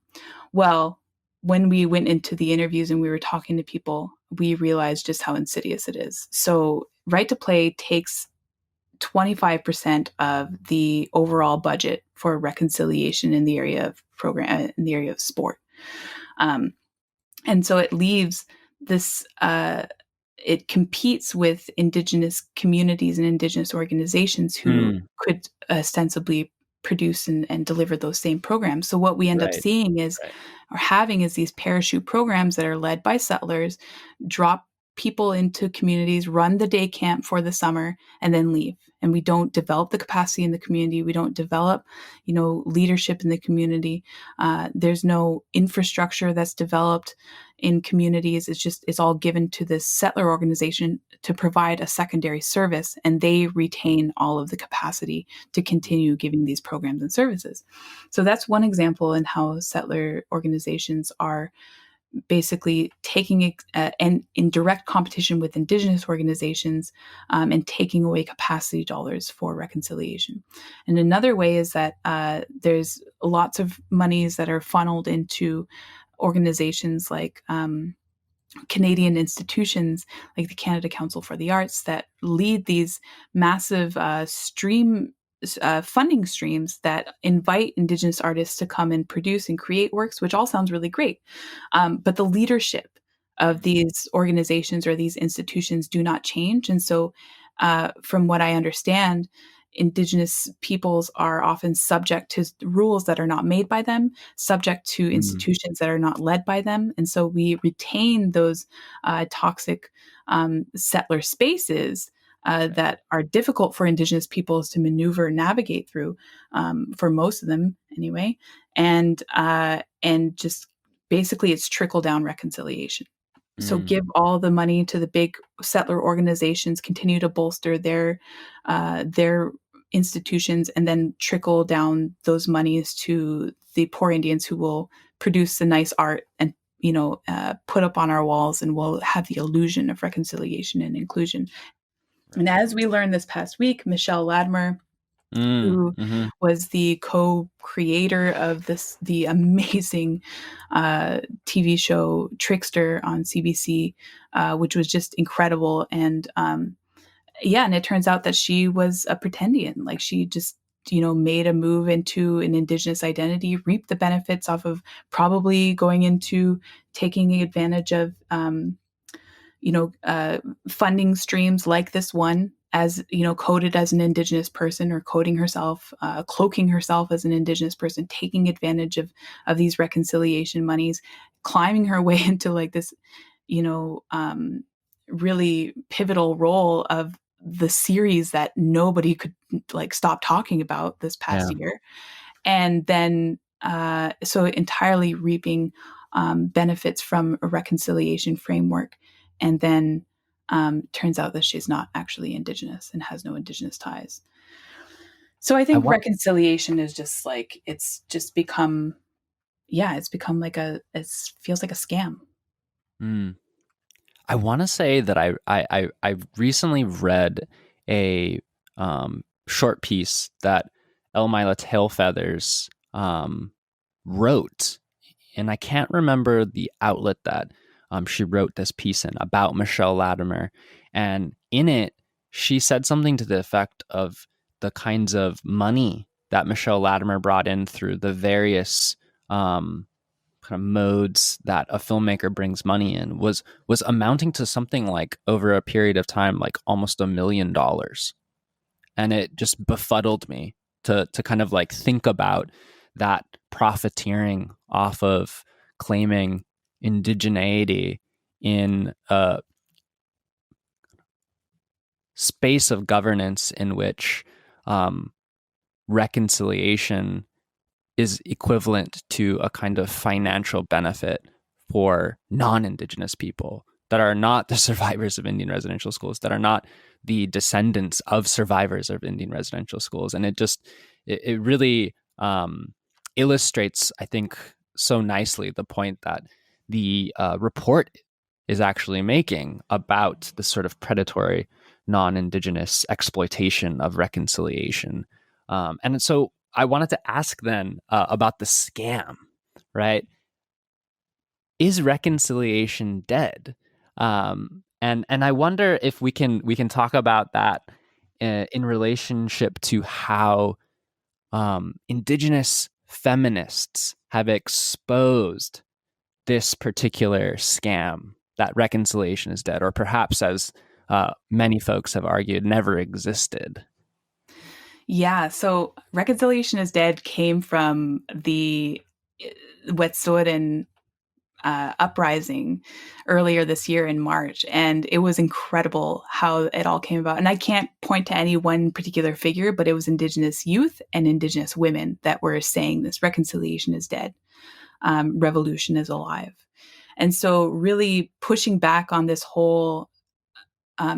S2: Well, when we went into the interviews and we were talking to people, we realized just how insidious it is. So Right to Play takes 25% of the overall budget for reconciliation in the area of sport. And so it leaves this, it competes with Indigenous communities and Indigenous organizations who could ostensibly produce and deliver those same programs. So what we end up seeing or having is these parachute programs that are led by settlers, drop people into communities, run the day camp for the summer, and then leave. And we don't develop the capacity in the community. We don't develop, leadership in the community. There's no infrastructure that's developed in communities. It's all given to this settler organization to provide a secondary service, and they retain all of the capacity to continue giving these programs and services. So that's one example in how settler organizations are basically taking and in direct competition with Indigenous organizations and taking away capacity dollars for reconciliation. And another way is that there's lots of monies that are funneled into organizations like Canadian institutions like the Canada Council for the Arts that lead these massive funding streams that invite Indigenous artists to come and produce and create works, which all sounds really great. But the leadership of these organizations or these institutions do not change. And so from what I understand, Indigenous peoples are often subject to rules that are not made by them, subject to institutions that are not led by them. And so we retain those toxic settler spaces that are difficult for Indigenous peoples to maneuver and navigate through, for most of them anyway. And just basically it's trickle down reconciliation. So give all the money to the big settler organizations, continue to bolster their institutions, and then trickle down those monies to the poor Indians who will produce the nice art and put up on our walls, and will have the illusion of reconciliation and inclusion. And as we learned this past week, Michelle Latimer,
S1: Mm,
S2: who
S1: mm-hmm.
S2: was the co-creator of the amazing TV show Trickster on CBC, which was just incredible. And yeah, and it turns out that she was a pretendian. Like she just, made a move into an Indigenous identity, reaped the benefits off of probably going into taking advantage of, funding streams like this one, as coded as an Indigenous person, or coding herself, cloaking herself as an Indigenous person, taking advantage of these reconciliation monies, climbing her way into like this, you know, um, really pivotal role of the series that nobody could like stop talking about this past
S1: Yeah.
S2: year, and then so entirely reaping benefits from a reconciliation framework, and then turns out that she's not actually Indigenous and has no Indigenous ties. So I
S1: I
S2: think
S1: want.
S2: reconciliation is just like, it's just become, yeah, it's become like it feels like a scam.
S1: Mm. I want to say that I recently read a short piece that Elmila Tailfeathers wrote, and I can't remember the outlet that she wrote this piece in about Michelle Latimer. And in it, she said something to the effect of the kinds of money that Michelle Latimer brought in through the various kind of modes that a filmmaker brings money in was amounting to something like, over a period of time, like almost $1 million. And it just befuddled me to kind of like think about that profiteering off of claiming indigeneity in a space of governance in which reconciliation is equivalent to a kind of financial benefit for non-Indigenous people that are not the survivors of Indian residential schools, that are not the descendants of survivors of Indian residential schools. And it really illustrates, I think, so nicely the point that the report is actually making about the sort of predatory non-Indigenous exploitation of reconciliation. And so I wanted to ask then about the scam, right? Is reconciliation dead? And I wonder if we can talk about that in relationship to how Indigenous feminists have exposed this particular scam, that reconciliation is dead, or perhaps, as many folks have argued, never existed.
S2: Yeah, so reconciliation is dead came from the Wet'suwet'en uprising earlier this year in March. And it was incredible how it all came about. And I can't point to any one particular figure, but it was Indigenous youth and Indigenous women that were saying this: reconciliation is dead, revolution is alive. And so, really pushing back on this whole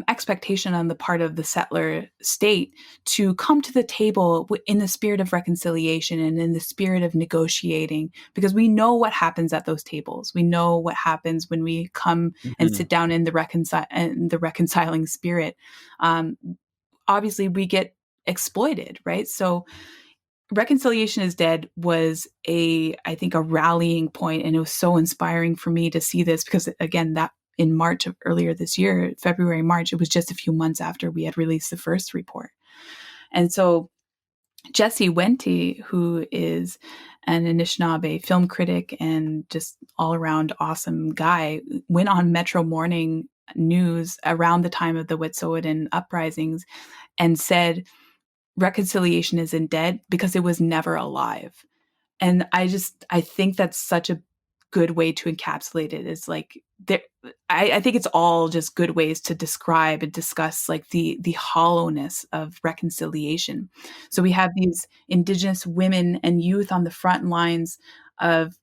S2: expectation on the part of the settler state to come to the table in the spirit of reconciliation and in the spirit of negotiating, because we know what happens at those tables. We know what happens when we come and
S1: Mm-hmm.
S2: sit down in the reconciling spirit. Obviously, we get exploited, right? So reconciliation is dead was I think a rallying point, and it was so inspiring for me to see this, because again, that in March of earlier this year, February, March, it was just a few months after we had released the first report. And so Jesse Wente, who is an Anishinaabe film critic and just all around awesome guy, went on Metro Morning News around the time of the Wet'suwet'en uprisings and said reconciliation isn't dead because it was never alive. And I think that's such a good way to encapsulate it. It's like there, I think it's all just good ways to describe and discuss like the hollowness of reconciliation. So we have these Indigenous women and youth on the front lines of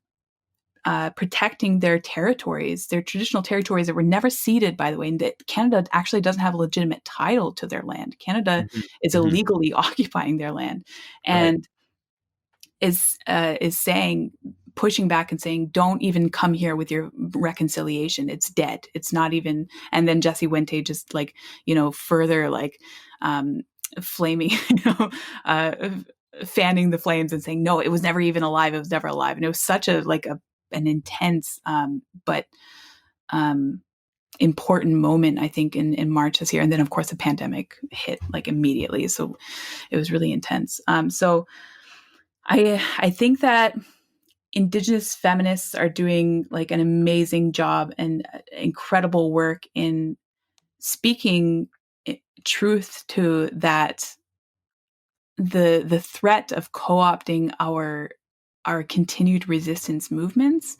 S2: protecting their territories, their traditional territories that were never ceded, by the way, and that Canada actually doesn't have a legitimate title to their land. Canada
S1: Mm-hmm.
S2: is
S1: Mm-hmm.
S2: illegally occupying their land,
S1: Right.
S2: and is saying, pushing back and saying, don't even come here with your reconciliation. It's dead. It's not even. And then Jesse Wente just like, further like flaming, uh, fanning the flames and saying, no, it was never even alive. It was never alive. And it was such an intense, but important moment, I think, in March this year. And then, of course, the pandemic hit like immediately. So it was really intense. So I think that Indigenous feminists are doing like an amazing job and incredible work in speaking truth to that, the threat of co-opting our continued resistance movements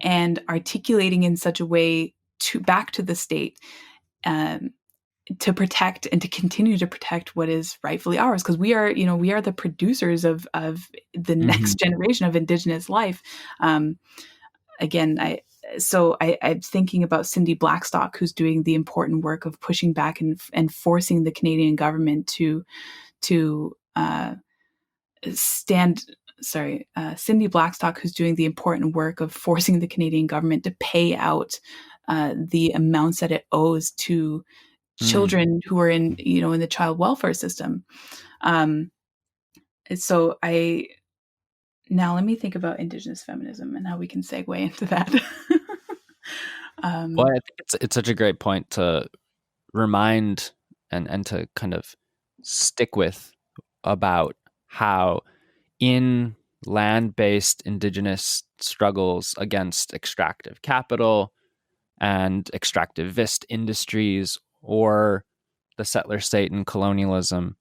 S2: and articulating in such a way to back to the state, um, to protect and to continue to protect what is rightfully ours, because we are the producers of the
S1: Mm-hmm.
S2: next generation of Indigenous life. Um, again, I'm thinking about Cindy Blackstock, who's doing the important work of pushing back and forcing the Canadian government to stand. Sorry, Cindy Blackstock, who's doing the important work of forcing the Canadian government to pay out the amounts that it owes to
S1: Mm.
S2: children who are in the child welfare system. Um, so I Now let me think about Indigenous feminism and how we can segue into that.
S1: Well, I
S2: um,
S1: think it's such a great point to remind and to kind of stick with about how in land-based Indigenous struggles against extractive capital and extractivist industries or the settler state and colonialism,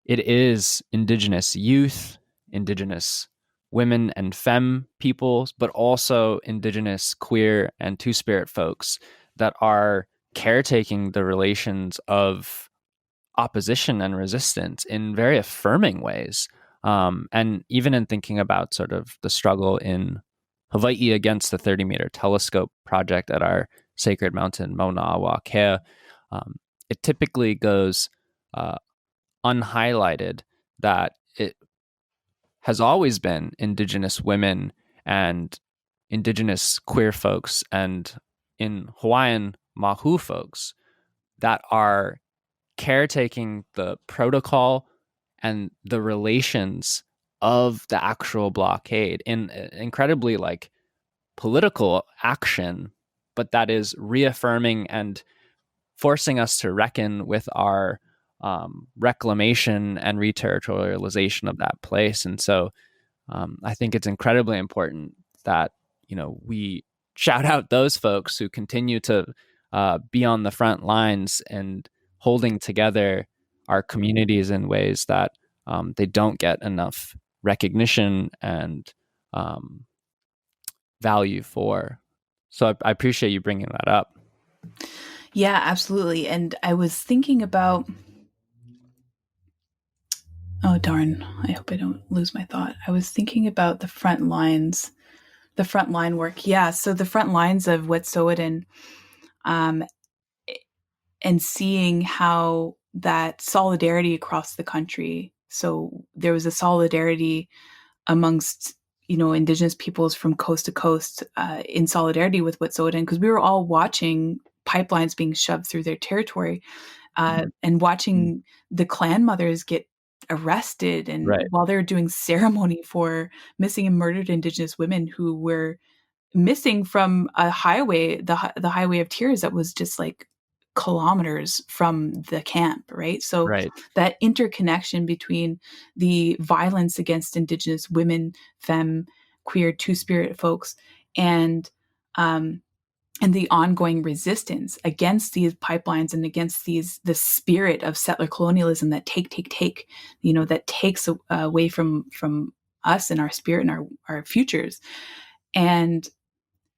S1: it is Indigenous youth, Indigenous women and femme peoples, but also Indigenous queer and Two Spirit folks that are caretaking the relations of opposition and resistance in very affirming ways. And even in thinking about sort of the struggle in Hawaii against the 30-meter telescope project at our sacred mountain, Mauna Uahikea, it typically goes uh, unhighlighted that it has always been Indigenous women and Indigenous queer folks and in Hawaiian Mahu folks that are caretaking the protocol and the relations of the actual blockade in incredibly like political action, but that is reaffirming and forcing us to reckon with our reclamation and reterritorialization of that place. And so I think it's incredibly important that we shout out those folks who continue to be on the front lines and holding together our communities in ways that they don't get enough recognition and um, value for. So I appreciate you bringing that up.
S2: yeah, absolutely. And I was thinking about, oh darn, I hope I don't lose my thought. I was thinking about the front line work. Yeah, so the front lines of Wet'suwet'en, um, and seeing how that solidarity across the country. So there was a solidarity amongst Indigenous peoples from coast to coast, in solidarity with Wet'suwet'en, because we were all watching pipelines being shoved through their territory,
S1: Mhm.
S2: and watching the clan mothers get arrested, and
S1: Right.
S2: while they were doing ceremony for missing and murdered Indigenous women who were missing from a highway, the highway of tears that was just like kilometers from the camp, right? So
S1: Right.
S2: that interconnection between the violence against Indigenous women, femme, queer, Two Spirit folks, and um, and the ongoing resistance against these pipelines and against the spirit of settler colonialism that take, that takes away from us and our spirit and our futures. And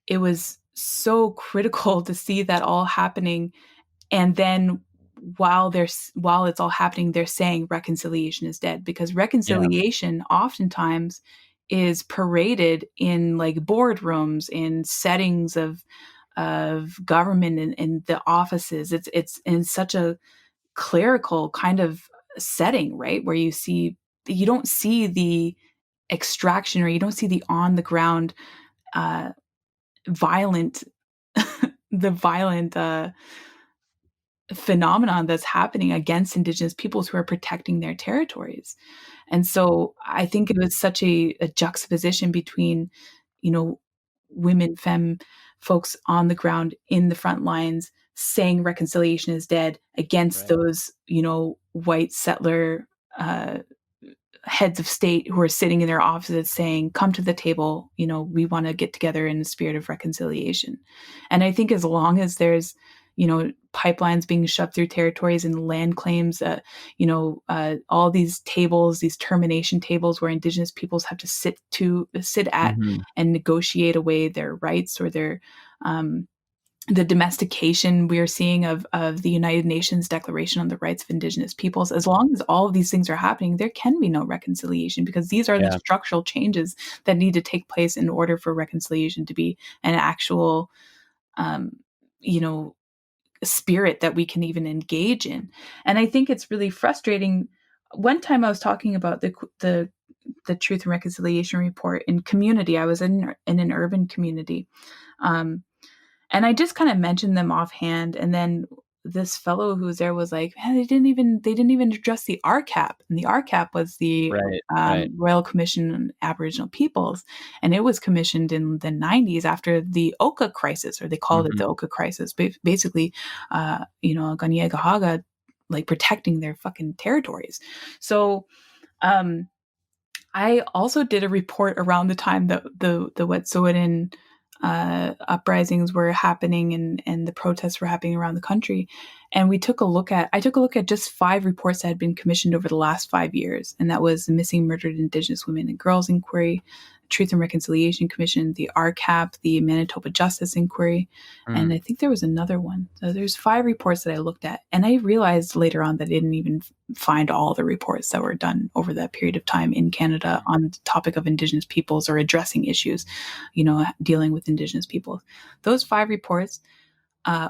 S2: it was so critical to see that all happening. And then while it's all happening, they're saying reconciliation is dead, because
S1: Yeah.
S2: reconciliation oftentimes is paraded in like boardrooms, in settings of government, in the offices. It's in such a clerical kind of setting, right? Where you don't see the extraction, or you don't see the on the ground uh, violent the violent phenomenon that's happening against Indigenous peoples who are protecting their territories. And so I think it was such a juxtaposition between, you know, women, femme folks on the ground in the front lines saying reconciliation is dead against
S1: Right.
S2: those, you know, white settler uh, heads of state who are sitting in their offices saying, come to the table, you know, we want to get together in the spirit of reconciliation. And I think as long as there's, you know, pipelines being shoved through territories and land claims, all these tables, these termination tables where Indigenous peoples have to sit at
S1: Mm-hmm.
S2: and negotiate away their rights or their the domestication we're seeing of the United Nations Declaration on the Rights of Indigenous Peoples, as long as all of these things are happening, there can be no reconciliation because these are the
S1: Yeah.
S2: structural changes that need to take place in order for reconciliation to be an actual, um, you know, spirit that we can even engage in. And I think it's really frustrating. One time I was talking about the Truth and Reconciliation report in community. I was in an urban community. Um, and I just kind of mentioned them offhand, and then this fellow who was there was like, "Man, they didn't even address the RCAP, and the RCAP was the
S1: Right. Right.
S2: Royal Commission on Aboriginal Peoples, and it was commissioned in the '90s after the Oka crisis, or they called it
S1: Mm-hmm.
S2: the Oka crisis. Basically, Ganyega like protecting their fucking territories. So um, I also did a report around the time that the Wet'suwet'en uprisings were happening and the protests were happening around the country. And I took a look at just 5 reports that had been commissioned over the last 5 years. And that was the Missing Murdered Indigenous Women and Girls Inquiry, Truth and Reconciliation Commission, the RCAP, the Manitoba Justice Inquiry, and I think there was another one. So there's 5 reports that I looked at. And I realized later on that I didn't even find all the reports that were done over that period of time in Canada on the topic of Indigenous peoples or addressing issues, you know, dealing with Indigenous people. Those 5 reports,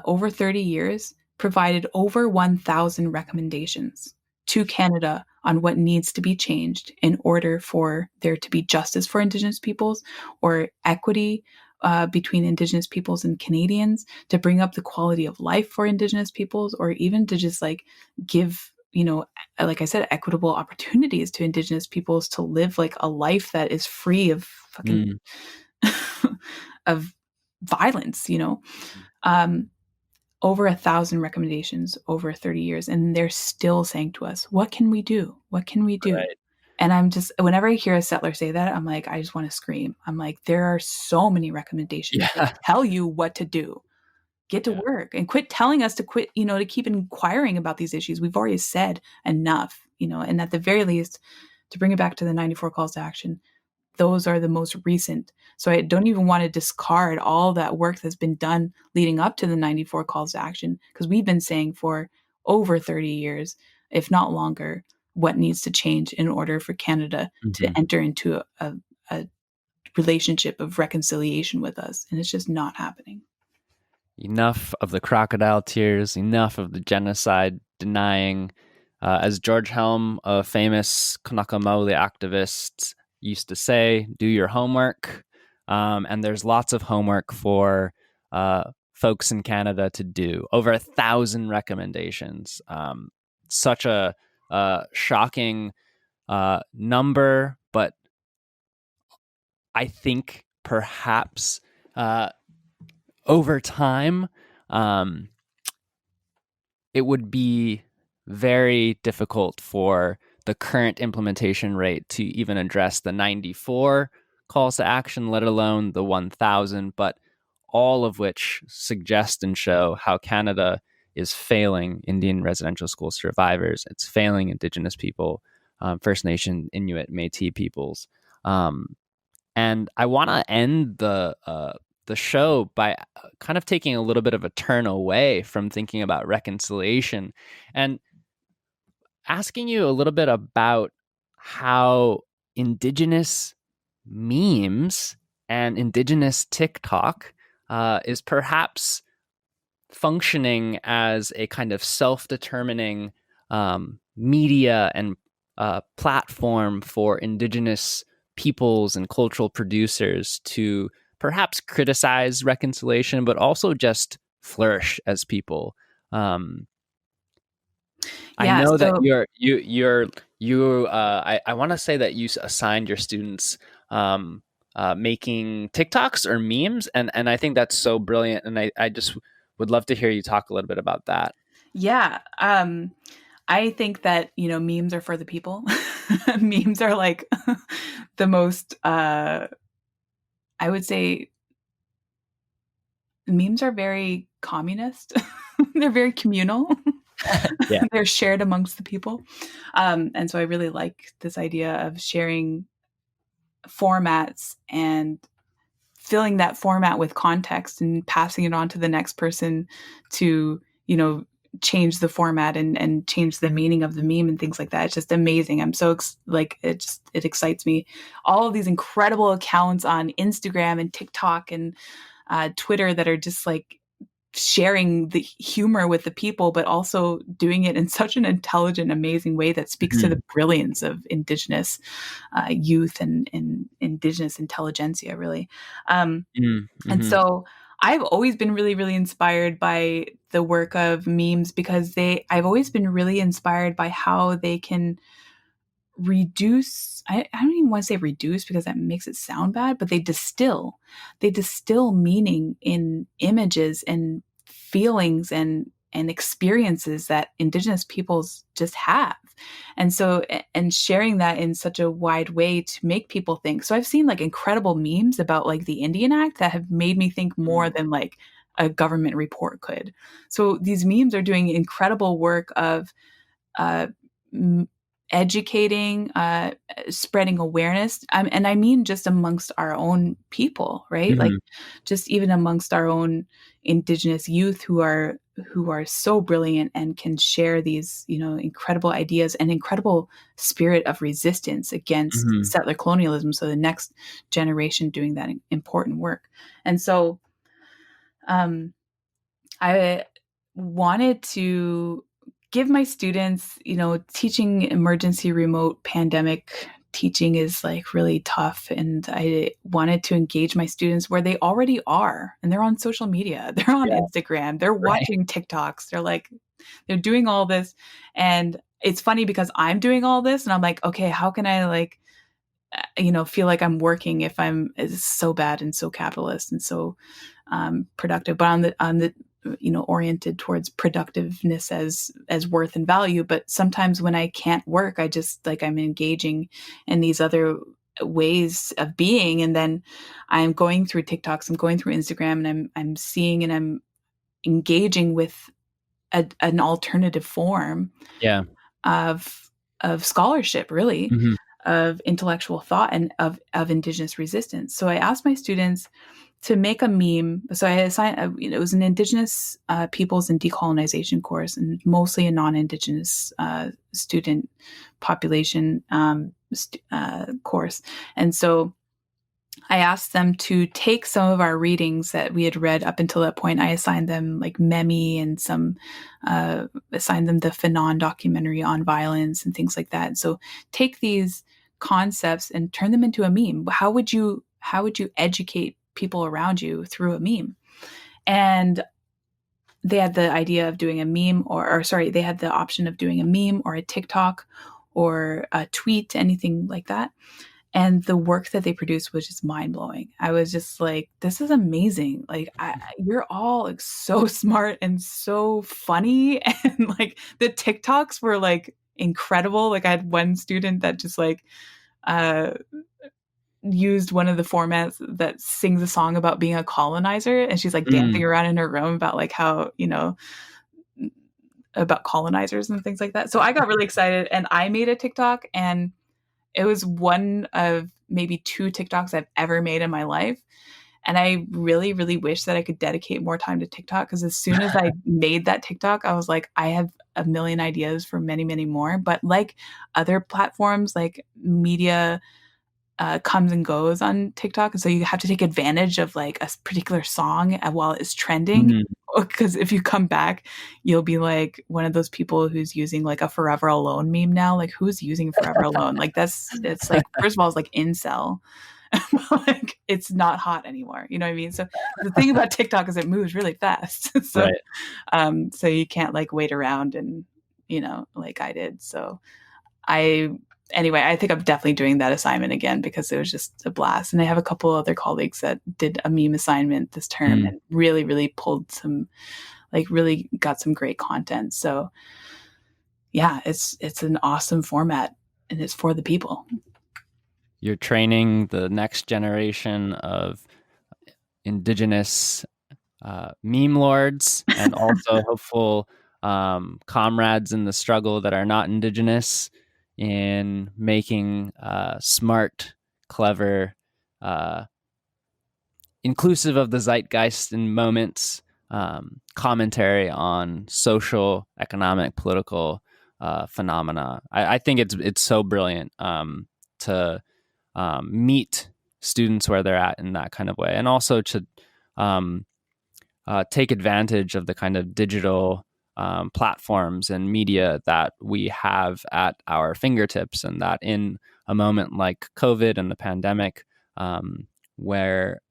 S2: over 30 years, provided over 1,000 recommendations to Canada on what needs to be changed in order for there to be justice for Indigenous peoples or equity between Indigenous peoples and Canadians, to bring up the quality of life for Indigenous peoples, or even to just like give, you know, like I said, equitable opportunities to Indigenous peoples to live like a life that is free of fucking
S1: Mm.
S2: of violence, you know. Um, Over 1,000 recommendations over 30 years, and they're still saying to us, what can we do? What can we do?
S1: Right.
S2: And I'm just, whenever I hear a settler say that, I'm like, I just want to scream. I'm like, there are so many recommendations that
S1: Yeah.
S2: tell you what to do. Get to
S1: Yeah.
S2: work and quit telling us to quit, you know, to keep inquiring about these issues. We've already said enough, you know, and at the very least, to bring it back to the 94 calls to action, those are the most recent. So I don't even want to discard all that work that's been done leading up to the 94 calls to action, because we've been saying for over 30 years, if not longer, what needs to change in order for Canada to
S1: Mm-hmm.
S2: enter into a relationship of reconciliation with us. And it's just not happening.
S1: Enough of the crocodile tears, enough of the genocide denying. As George Helm, a famous Kanaka Maile activist, used to say, do your homework. And there's lots of homework for folks in Canada to do. Over 1,000 recommendations. Such a shocking number, but I think perhaps over time, um, it would be very difficult for the current implementation rate to even address the 94 calls to action, let alone the 1,000, but all of which suggest and show how Canada is failing Indian residential school survivors. It's failing Indigenous people, First Nation, Inuit, Métis peoples. And I want to end the show by kind of taking a little bit of a turn away from thinking about reconciliation and asking you a little bit about how Indigenous memes and Indigenous TikTok is perhaps functioning as a kind of self-determining media and platform for Indigenous peoples and cultural producers to perhaps criticize reconciliation, but also just flourish as people. Um, I
S2: Yeah.
S1: know that
S2: So
S1: I want to say that you assigned your students um, making TikToks or memes, and I think that's so brilliant, and I just would love to hear you talk a little bit about that.
S2: yeah, I think that, memes are for the people. Memes are like the most, I would say memes are very communist. They're very communal.
S1: Yeah.
S2: They're shared amongst the people. And so I really like this idea of sharing formats and filling that format with context and passing it on to the next person to, change the format and change the meaning of the meme and things like that. It's just amazing. I'm so it excites me. All of these incredible accounts on Instagram and TikTok and Twitter that are just like sharing the humor with the people, but also doing it in such an intelligent, amazing way that speaks to
S1: Mhm.
S2: the brilliance of Indigenous youth and Indigenous intelligentsia, really. And
S1: Mm-hmm.
S2: so I've always been really, really inspired by the work of memes because I've always been really inspired by how they can reduce, I don't even want to say reduce because that makes it sound bad, but they distill meaning in images and feelings and experiences that Indigenous peoples just have. And so, and sharing that in such a wide way to make people think. So I've seen like incredible memes about like the Indian Act that have made me think more than like a government report could. So these memes are doing incredible work of uh, educating, spreading awareness. And I mean just amongst our own people, right? Like
S1: Mm-hmm.
S2: just even amongst our own Indigenous youth who are so brilliant and can share these, incredible ideas and incredible spirit of resistance against
S1: Mm-hmm.
S2: settler colonialism. So the next generation doing that important work. And so um, I wanted to give my students, teaching emergency remote pandemic teaching is like really tough. And I wanted to engage my students where they already are. And they're on social media, they're on
S1: Yeah.
S2: Instagram, they're
S1: Right.
S2: watching TikToks, they're doing all this. And it's funny because I'm doing all this and I'm like, okay, how can I like, feel like I'm working if I'm it's so bad and so capitalist and so productive, but on the oriented towards productiveness as worth and value. But sometimes when I can't work, I just like I'm engaging in these other ways of being, and then I'm going through TikToks, I'm going through Instagram, and I'm seeing and I'm engaging with an alternative form
S1: Yeah.
S2: of scholarship, really,
S1: Mm-hmm.
S2: of intellectual thought and of Indigenous resistance. So I asked my students to make a meme. So I assigned, it was an Indigenous peoples and decolonization course, and mostly a non-Indigenous student population course. And so I asked them to take some of our readings that we had read up until that point. I assigned them like Memi and assigned them the Fanon documentary on violence and things like that. So take these concepts and turn them into a meme. How would you educate people around you through a meme? And they had the idea of doing a meme or sorry, they had the option of doing a meme or a TikTok or a tweet, anything like that. And the work that they produced was just mind blowing. I was just like, this is amazing. Like, you're all like so smart and so funny. And like the TikToks were like incredible. Like, I had one student that just like, uh, used one of the formats that sings a song about being a colonizer. And she's like
S1: Mm.
S2: dancing around in her room about like how, about colonizers and things like that. So I got really excited and I made a TikTok, and it was one of maybe two TikToks I've ever made in my life. And I really, really wish that I could dedicate more time to TikTok, because as soon as I made that TikTok, I was like, I have a million ideas for many, many more. But like other platforms, like media comes and goes on TikTok. And so you have to take advantage of like a particular song while it's trending.
S1: Mm.
S2: Because if you come back, you'll be like one of those people who's using like a Forever Alone meme now. Like, who's using Forever Alone? Like, it's like, first of all, it's like incel. Like, it's not hot anymore. You know what I mean? So the thing about TikTok is it moves really fast. So,
S1: Right.
S2: so you can't like wait around and like I did. So anyway, I think I'm definitely doing that assignment again because it was just a blast. And I have a couple other colleagues that did a meme assignment this term and really, really pulled some, like really got some great content. So yeah, it's an awesome format and it's for the people.
S1: You're training the next generation of Indigenous meme lords and also hopeful comrades in the struggle that are not Indigenous in making smart, clever, inclusive of the zeitgeist in moments, commentary on social, economic, political phenomena. I think it's so brilliant to meet students where they're at in that kind of way, and also to take advantage of the kind of digital platforms and media that we have at our fingertips, and that in a moment like COVID and the pandemic, where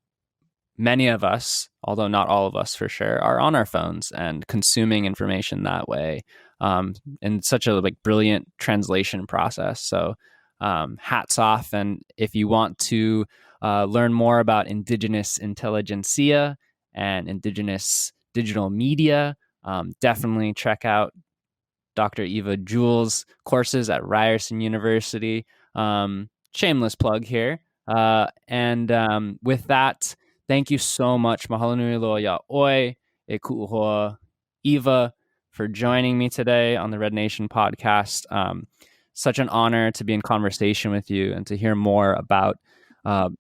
S1: many of us, although not all of us for sure, are on our phones and consuming information that way, in such a brilliant translation process. So hats off. And if you want to learn more about Indigenous intelligentsia and Indigenous digital media, definitely check out Dr. Eva Jewell's courses at Ryerson University. Shameless plug here. And with that, thank you so much, mahalo nui loa ya oi, e ku'uhoa Eva, for joining me today on the Red Nation podcast. Such an honor to be in conversation with you and to hear more about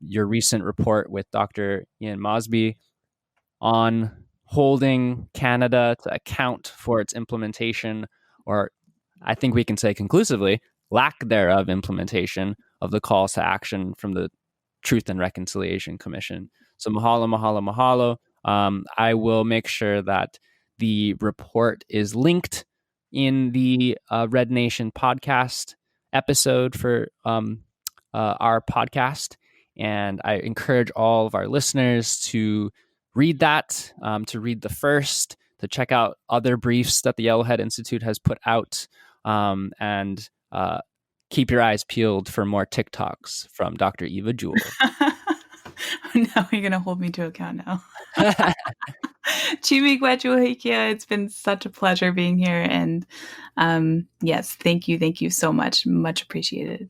S1: your recent report with Dr. Ian Mosby on holding Canada to account for its implementation, or I think we can say conclusively, lack thereof implementation of the calls to action from the Truth and Reconciliation Commission. So mahalo, mahalo, mahalo. I will make sure that the report is linked in the Red Nation podcast episode for our podcast. And I encourage all of our listeners to read that, to read the first, to check out other briefs that the Yellowhead Institute has put out, and keep your eyes peeled for more TikToks from Dr. Eva Jewell.
S2: Now you're going to hold me to account now. Uahikea, it's been such a pleasure being here. And yes, thank you so much. Much appreciated.